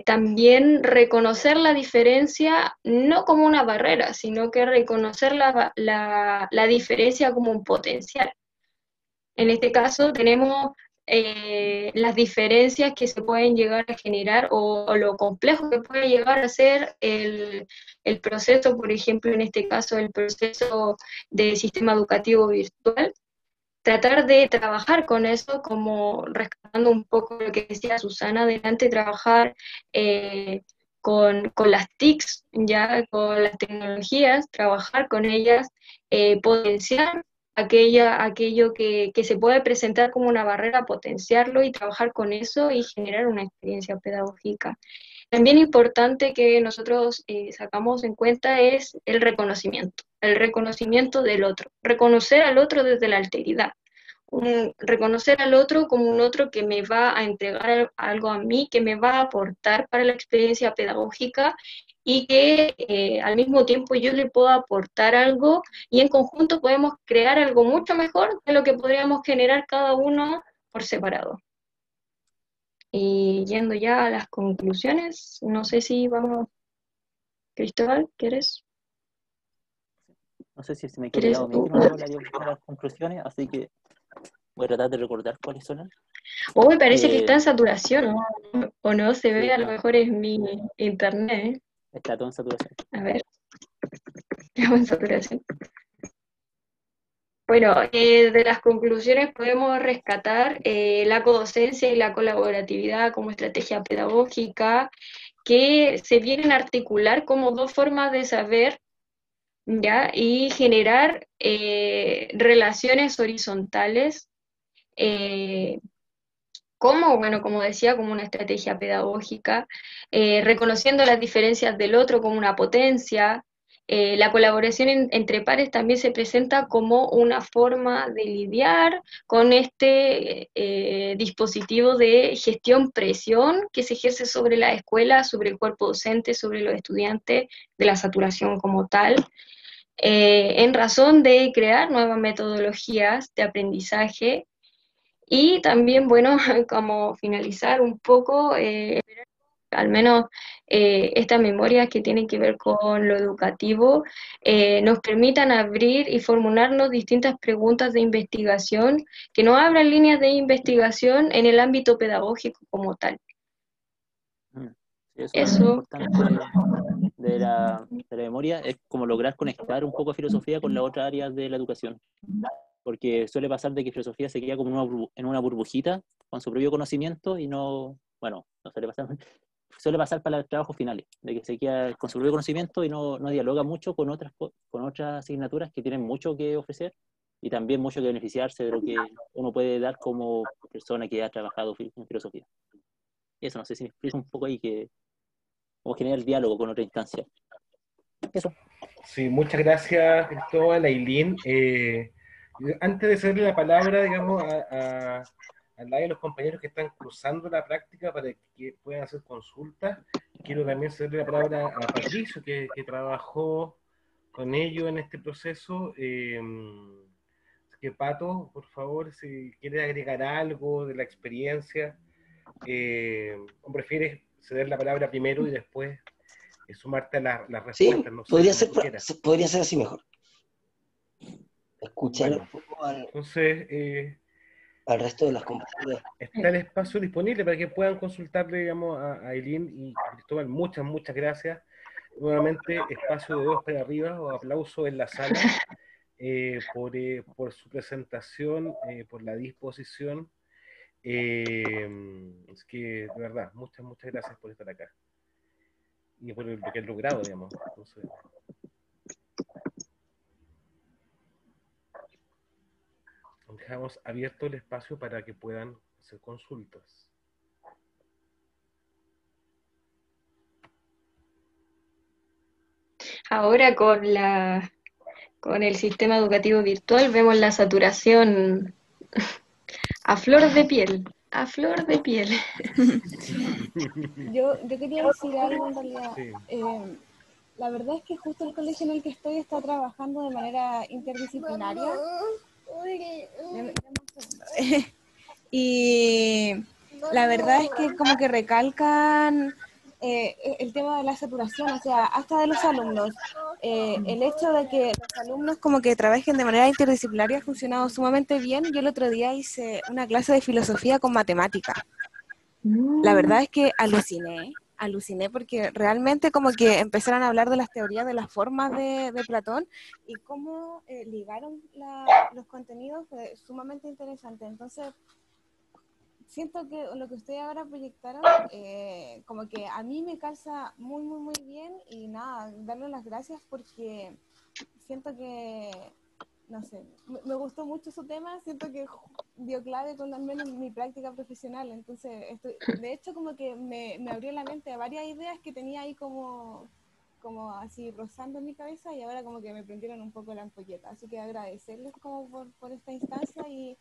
también reconocer la diferencia no como una barrera, sino que reconocer la diferencia como un potencial. En este caso tenemos las diferencias que se pueden llegar a generar o lo complejo que puede llegar a ser el proceso, por ejemplo, en este caso, el proceso de sistema educativo virtual. Tratar de trabajar con eso, como rescatando un poco lo que decía Susana delante, trabajar con las TICs, ya con las tecnologías, trabajar con ellas, potenciar aquello que se puede presentar como una barrera, potenciarlo y trabajar con eso y generar una experiencia pedagógica. También importante que nosotros sacamos en cuenta es el reconocimiento del otro, reconocer al otro desde la alteridad, reconocer al otro como un otro que me va a entregar algo a mí, que me va a aportar para la experiencia pedagógica y que al mismo tiempo yo le puedo aportar algo y en conjunto podemos crear algo mucho mejor de lo que podríamos generar cada uno por separado. Y yendo ya a las conclusiones, no sé si vamos, Cristóbal, ¿quieres? No sé si se me quedó pegado a mí que no había las conclusiones, así que voy a tratar de recordar cuáles son. Oh, me parece que está en saturación, ¿no? O no se ve, Sí, a lo mejor es mi internet, ¿eh? Está todo en saturación. A ver, estamos en saturación. Bueno, de las conclusiones podemos rescatar la codocencia y la colaboratividad como estrategia pedagógica, que se vienen a articular como dos formas de saber, ¿ya? Y generar relaciones horizontales, como decía, como una estrategia pedagógica, reconociendo las diferencias del otro como una potencia. La colaboración entre pares también se presenta como una forma de lidiar con este dispositivo de gestión-presión que se ejerce sobre la escuela, sobre el cuerpo docente, sobre los estudiantes, de la saturación como tal, en razón de crear nuevas metodologías de aprendizaje. Y también, bueno, como finalizar un poco, al menos estas memorias que tienen que ver con lo educativo, nos permitan abrir y formularnos distintas preguntas de investigación que nos abran líneas de investigación en el ámbito pedagógico como tal. Sí, eso es lo importante de la memoria, es como lograr conectar un poco filosofía con las otras áreas de la educación. Porque suele pasar de que filosofía se queda como en una burbujita con su propio conocimiento y no suele pasar para los trabajos finales, de que se queda con su propio conocimiento y no dialoga mucho con otras asignaturas que tienen mucho que ofrecer y también mucho que beneficiarse de lo que uno puede dar como persona que ha trabajado en filosofía. Y eso, no sé si me explico un poco ahí, como generar el diálogo con otra instancia. Eso. Sí, muchas gracias, Cristóbal, Ailín. Antes de cederle la palabra, digamos, a de los compañeros que están cruzando la práctica para que puedan hacer consultas, quiero también cederle la palabra a Patricio, que trabajó con ellos en este proceso. Que Pato, por favor, si quieres agregar algo de la experiencia, o prefieres ceder la palabra primero y después sumarte a las respuestas. Sí, no sé, podría ser así mejor. Escuchar bueno, un poco al resto de las compañeras. Está el espacio disponible para que puedan consultarle, digamos, a Ailín y Cristóbal. Muchas gracias. Nuevamente, espacio de dedos para arriba o aplauso en la sala por su presentación, por la disposición. Es que, de verdad, muchas gracias por estar acá. Y por lo que han logrado, digamos. Entonces, dejamos abierto el espacio para que puedan hacer consultas. Ahora con el sistema educativo virtual vemos la saturación a flor de piel. A flor de piel. Yo quería decir algo en realidad. Sí. La verdad es que justo el colegio en el que estoy está trabajando de manera interdisciplinaria. Y la verdad es que como que recalcan el tema de la saturación, o sea, hasta de los alumnos. El hecho de que los alumnos como que trabajen de manera interdisciplinaria ha funcionado sumamente bien. Yo el otro día hice una clase de filosofía con matemática. La verdad es que aluciné porque realmente como que empezaron a hablar de las teorías de las formas de Platón y cómo ligaron los contenidos, fue sumamente interesante. Entonces, siento que lo que ustedes ahora proyectaron, como que a mí me calza muy, muy, muy bien y nada, darles las gracias porque siento que, no sé, me gustó mucho su tema, siento que dio clave con al menos mi práctica profesional, entonces, de hecho como que me abrió la mente a varias ideas que tenía ahí como así rozando en mi cabeza y ahora como que me prendieron un poco la ampolleta, así que agradecerles como por esta instancia y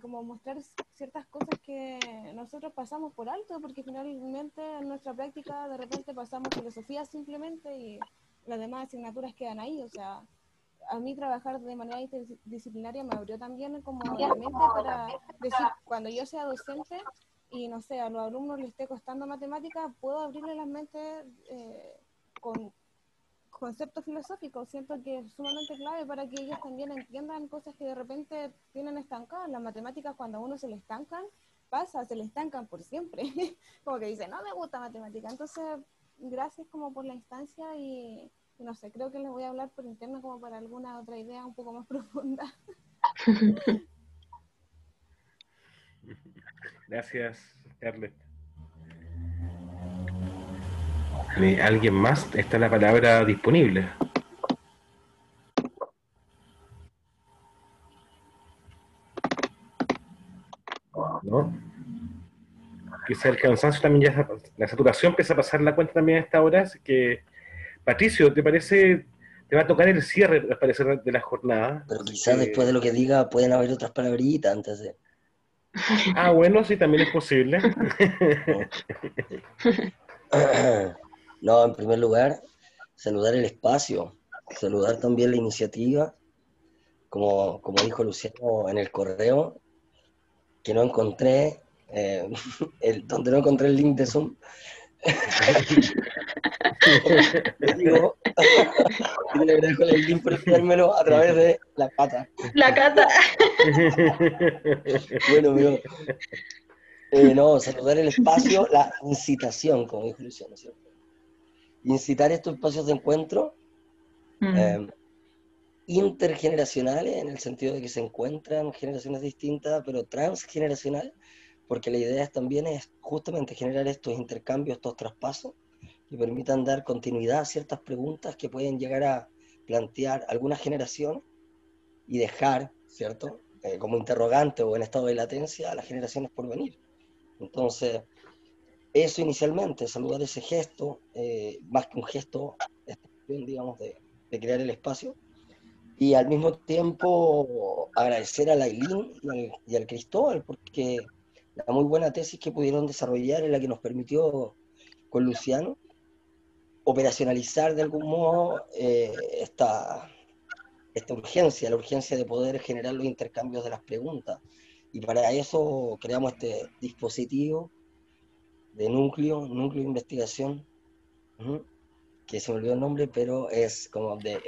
como mostrar ciertas cosas que nosotros pasamos por alto, porque finalmente en nuestra práctica de repente pasamos filosofía simplemente y las demás asignaturas quedan ahí, o sea, a mí trabajar de manera interdisciplinaria me abrió también como la mente para decir, cuando yo sea docente y no sé, a los alumnos les esté costando matemática, puedo abrirles las mentes con conceptos filosóficos. Siento que es sumamente clave para que ellos también entiendan cosas que de repente tienen estancadas. Las matemáticas, cuando a uno se le estancan, se le estancan por siempre. Como que dicen, no me gusta matemática. Entonces, gracias como por la instancia y no sé, creo que les voy a hablar por interno como para alguna otra idea un poco más profunda. Gracias, Scarlett. ¿Alguien más? Está la palabra disponible. ¿No? Quizá el cansancio también ya, la saturación empieza a pasar la cuenta también a esta hora, así que, Patricio, ¿te parece, te va a tocar el cierre, al parecer, de la jornada? Pero quizás después de lo que diga pueden haber otras palabritas antes de... Ah, bueno, sí, también es posible. No, en primer lugar, saludar el espacio, saludar también la iniciativa, como dijo Luciano en el correo, que no encontré, donde no encontré el link de Zoom. Les digo, y le agradezco el link por enviármelo a través de la Cata. La Cata. Bueno, amigo. No, saludar el espacio, la incitación, como dijo Luciano, ¿cierto? Incitar estos espacios de encuentro intergeneracionales, en el sentido de que se encuentran generaciones distintas, pero transgeneracional, porque la idea también es justamente generar estos intercambios, estos traspasos, que permitan dar continuidad a ciertas preguntas que pueden llegar a plantear algunas generaciones y dejar, ¿cierto?, como interrogante o en estado de latencia a las generaciones por venir. Entonces, eso inicialmente, saludar ese gesto, más que un gesto, digamos, de crear el espacio, y al mismo tiempo agradecer a la Ailín y al Cristóbal, porque la muy buena tesis que pudieron desarrollar es la que nos permitió con Luciano operacionalizar de algún modo esta urgencia, la urgencia de poder generar los intercambios de las preguntas. Y para eso creamos este dispositivo de núcleo de investigación, que se me olvidó el nombre, pero es como de...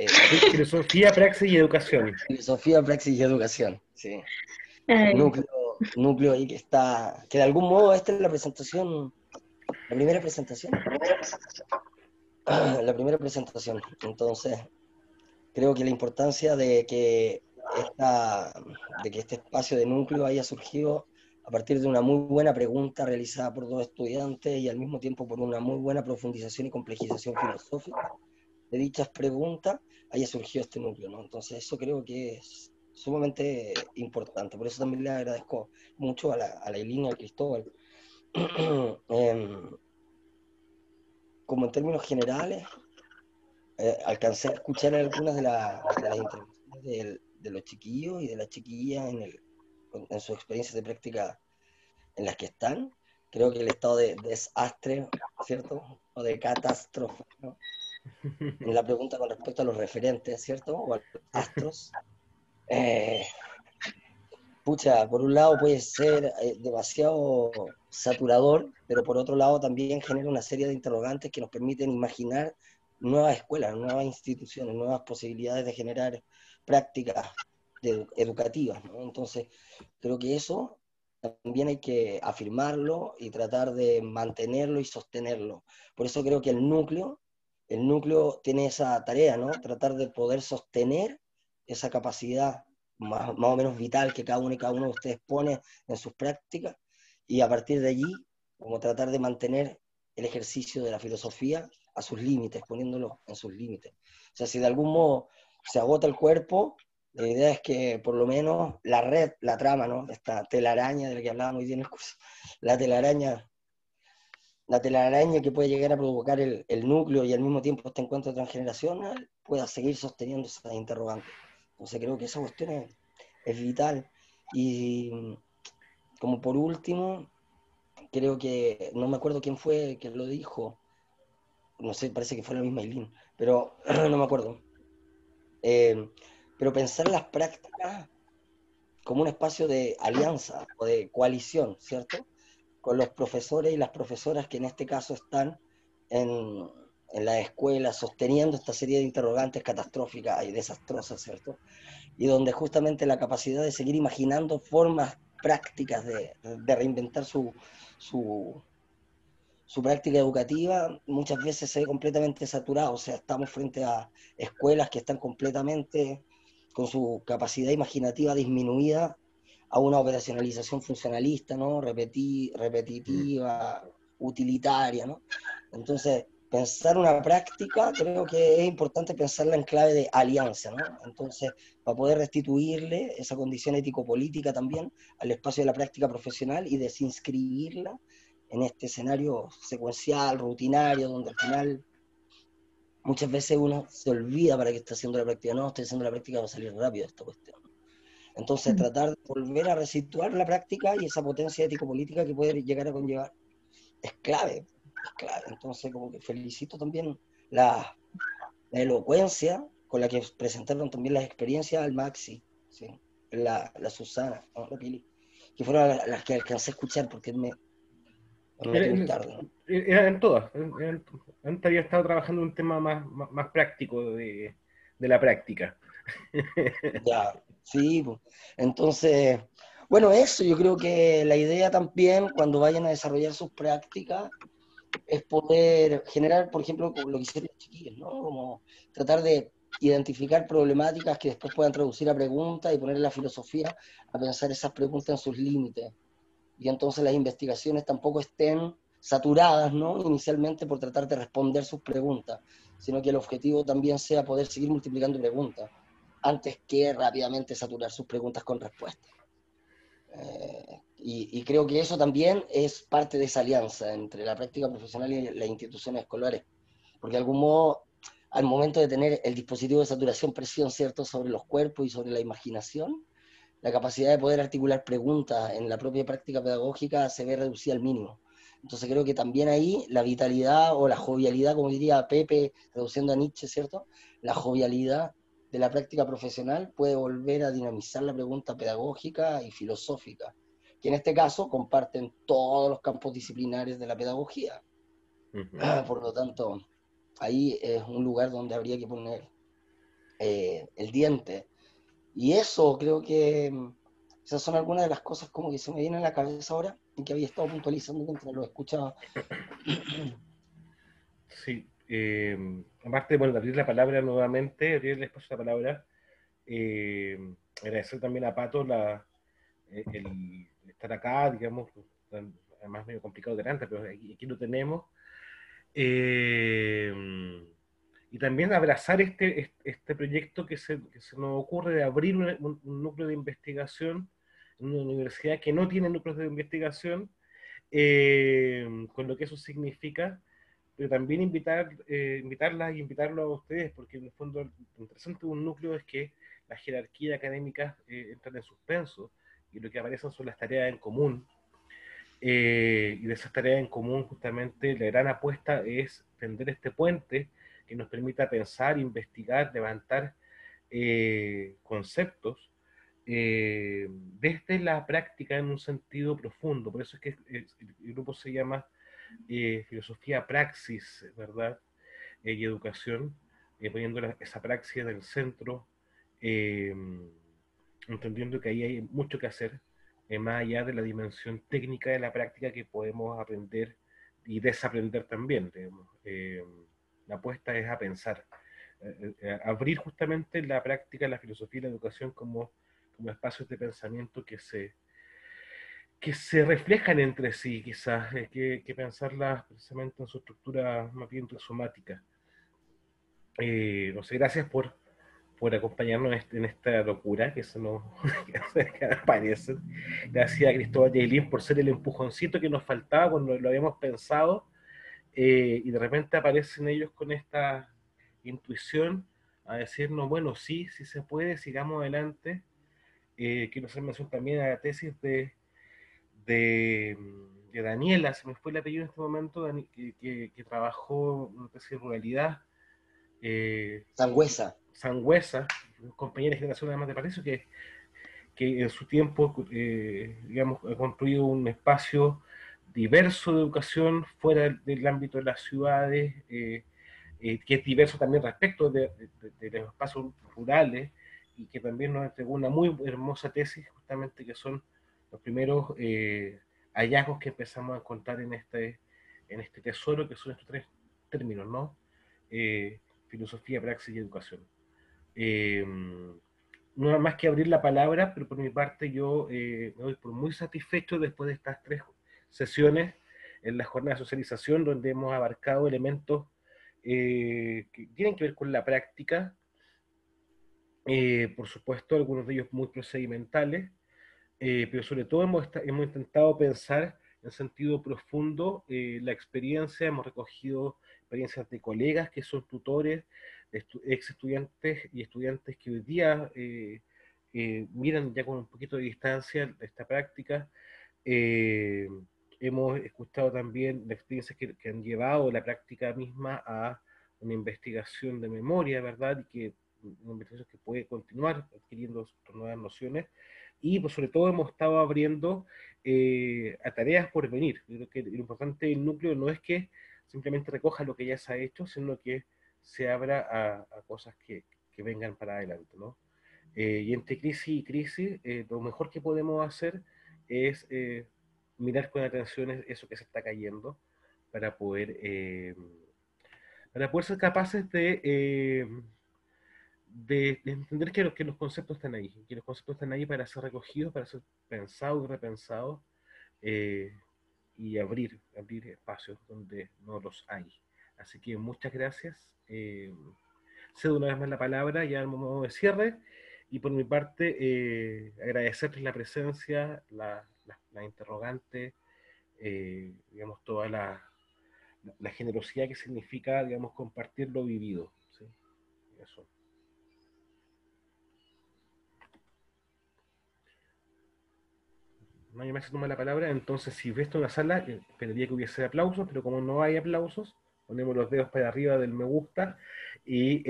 Filosofía, praxis y educación. Filosofía, praxis y educación, sí. Núcleo ahí que está... Que de algún modo esta es la presentación, la primera presentación. La primera presentación. Entonces, creo que la importancia de que este espacio de núcleo haya surgido a partir de una muy buena pregunta realizada por dos estudiantes y al mismo tiempo por una muy buena profundización y complejización filosófica de dichas preguntas, haya surgido este núcleo, ¿no? Entonces eso creo que es sumamente importante. Por eso también le agradezco mucho a la Ailín y al Cristóbal. Como en términos generales, alcancé a escuchar algunas de las intervenciones de los chiquillos y de las chiquillas en sus experiencias de práctica en las que están. Creo que el estado de desastre, ¿cierto? O de catástrofe, ¿no? En la pregunta con respecto a los referentes, ¿cierto? O a los astros. pucha, por un lado puede ser demasiado saturador, pero por otro lado también genera una serie de interrogantes que nos permiten imaginar nuevas escuelas, nuevas instituciones, nuevas posibilidades de generar prácticas educativas, ¿no? Entonces, creo que eso también hay que afirmarlo y tratar de mantenerlo y sostenerlo. Por eso creo que el núcleo tiene esa tarea, ¿no? Tratar de poder sostener esa capacidad más o menos vital que cada uno y cada uno de ustedes pone en sus prácticas, y a partir de allí, como tratar de mantener el ejercicio de la filosofía a sus límites, poniéndolo en sus límites. O sea, si de algún modo se agota el cuerpo, la idea es que por lo menos la red, la trama, ¿no? Esta telaraña de la que hablábamos hoy día en el curso, la telaraña, la telaraña que puede llegar a provocar el núcleo y al mismo tiempo este encuentro transgeneracional pueda seguir sosteniendo esas interrogantes. Entonces creo que esa cuestión es vital. Y como por último, creo que, no me acuerdo quién fue que lo dijo, no sé, parece que fue la misma Eileen, pero no me acuerdo. Pero pensar las prácticas como un espacio de alianza o de coalición, ¿cierto? Con los profesores y las profesoras que en este caso están en la escuela sosteniendo esta serie de interrogantes catastróficas y desastrosas, ¿cierto? Y donde justamente la capacidad de seguir imaginando formas prácticas de reinventar su práctica educativa muchas veces se ve completamente saturado. O sea, estamos frente a escuelas que están completamente con su capacidad imaginativa disminuida a una operacionalización funcionalista, ¿no? Repetitiva, utilitaria, ¿no? Entonces, pensar una práctica, creo que es importante pensarla en clave de alianza, ¿no? Entonces, para poder restituirle esa condición ético-política también al espacio de la práctica profesional y desinscribirla en este escenario secuencial, rutinario, donde al final muchas veces uno se olvida para qué está haciendo la práctica. No, estoy haciendo la práctica para salir rápido de esta cuestión. Entonces, tratar de volver a resituar la práctica y esa potencia ético-política que puede llegar a conllevar es clave, es clave. Entonces, como que felicito también la elocuencia con la que presentaron también las experiencias al Maxi, ¿sí? la Susana, ¿no? La Pili, que fueron las que alcancé a escuchar porque me metí muy tarde, ¿no? Eran todas. Antes había estado trabajando en un tema más práctico de la práctica. Ya, sí, pues. Entonces, bueno, eso yo creo que la idea también cuando vayan a desarrollar sus prácticas es poder generar, por ejemplo, como lo que hicieron los chiquillos, ¿no? Como tratar de identificar problemáticas que después puedan traducir a preguntas y poner la filosofía a pensar esas preguntas en sus límites. Y entonces las investigaciones tampoco estén saturadas, ¿no? Inicialmente por tratar de responder sus preguntas, sino que el objetivo también sea poder seguir multiplicando preguntas, antes que rápidamente saturar sus preguntas con respuestas. Y creo que eso también es parte de esa alianza entre la práctica profesional y las instituciones escolares, porque de algún modo, al momento de tener el dispositivo de saturación-presión, ¿cierto?, sobre los cuerpos y sobre la imaginación, la capacidad de poder articular preguntas en la propia práctica pedagógica se ve reducida al mínimo. Entonces creo que también ahí la vitalidad o la jovialidad, como diría Pepe, traduciendo a Nietzsche, ¿cierto?, la jovialidad de la práctica profesional puede volver a dinamizar la pregunta pedagógica y filosófica, que en este caso comparten todos los campos disciplinares de la pedagogía. Por lo tanto, ahí es un lugar donde habría que poner el diente. Y eso creo que esas son algunas de las cosas como que se me vienen a la cabeza ahora y que había estado puntualizando mientras lo escuchaba. Sí, aparte, bueno, de abrir la palabra nuevamente, abrir el espacio a la palabra, agradecer también a Pato el estar acá, digamos, además medio complicado delante, pero aquí lo tenemos. Y también abrazar este proyecto que se nos ocurre de abrir un núcleo de investigación en una universidad que no tiene núcleos de investigación, con lo que eso significa, pero también invitarlas y invitarlos a ustedes, porque en el fondo lo interesante de un núcleo es que las jerarquías académicas entran en suspenso y lo que aparecen son las tareas en común. Y de esas tareas en común, justamente, la gran apuesta es tender este puente que nos permita pensar, investigar, levantar conceptos desde la práctica en un sentido profundo. Por eso es que el grupo se llama Filosofía Praxis, ¿verdad? Y educación, poniendo esa praxis en el centro, entendiendo que ahí hay mucho que hacer, más allá de la dimensión técnica de la práctica que podemos aprender y desaprender también. Digamos. La apuesta es a pensar, abrir justamente la práctica, la filosofía y la educación como espacios de pensamiento que se reflejan entre sí, quizás, que pensarlas precisamente en su estructura más bien rizomática. No sé, gracias por acompañarnos en esta locura que se nos aparece. Gracias a Cristóbal Yailín por ser el empujoncito que nos faltaba cuando lo habíamos pensado, y de repente aparecen ellos con esta intuición a decirnos, bueno, sí, sí se puede, sigamos adelante. Quiero hacer mención también a la tesis de Daniela, se me fue el apellido en este momento, que trabajó en una tesis de ruralidad. Sangüesa. Sangüesa, compañera de generación además de Palacio, que en su tiempo, digamos, ha construido un espacio diverso de educación fuera del ámbito de las ciudades, que es diverso también respecto de los espacios rurales, y que también nos entregó una muy hermosa tesis, justamente que son los primeros hallazgos que empezamos a encontrar en este tesoro, que son estos tres términos, ¿no? Filosofía, praxis y educación. No nada más que abrir la palabra, pero por mi parte yo me doy por muy satisfecho después de estas 3 sesiones en la jornada de socialización, donde hemos abarcado elementos que tienen que ver con la práctica, por supuesto algunos de ellos muy procedimentales, pero sobre todo hemos intentado pensar en sentido profundo la experiencia. Hemos recogido experiencias de colegas que son tutores, ex estudiantes y estudiantes que hoy día miran ya con un poquito de distancia esta práctica. Eh, Hemos escuchado también las experiencias que han llevado la práctica misma a una investigación de memoria, ¿verdad? Y que una investigación que puede continuar adquiriendo nuevas nociones. Y pues, sobre todo hemos estado abriendo a tareas por venir. Yo creo que lo importante del núcleo no es que simplemente recoja lo que ya se ha hecho, sino que se abra a cosas que vengan para adelante, ¿no? Y entre crisis y crisis, lo mejor que podemos hacer es mirar con atención eso que se está cayendo para poder, ser capaces de entender que los conceptos están ahí, que los conceptos están ahí para ser recogidos, para ser pensados y repensados, eh, y abrir espacios donde no los hay. Así que muchas gracias. Cedo una vez más la palabra ya al modo de cierre, y por mi parte agradecerles la presencia, la interrogante, digamos, toda la generosidad que significa, digamos, compartir lo vivido, ¿sí? Eso. Nadie más se toma la palabra, entonces si ves esto en la sala, esperaría que hubiese aplausos, pero como no hay aplausos, ponemos los dedos para arriba del me gusta y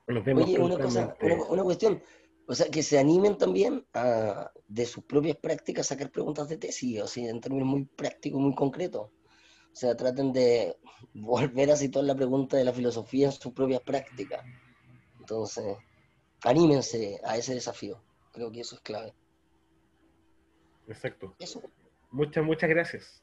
nos vemos Oye, una cosa, prontamente. una cuestión, o sea, que se animen también de sus propias prácticas a sacar preguntas de tesis, o sea, en términos muy prácticos, muy concretos. O sea, traten de volver a situar la pregunta de la filosofía en sus propias prácticas. Entonces, anímense a ese desafío. Creo que eso es clave. Exacto. Eso. Muchas gracias.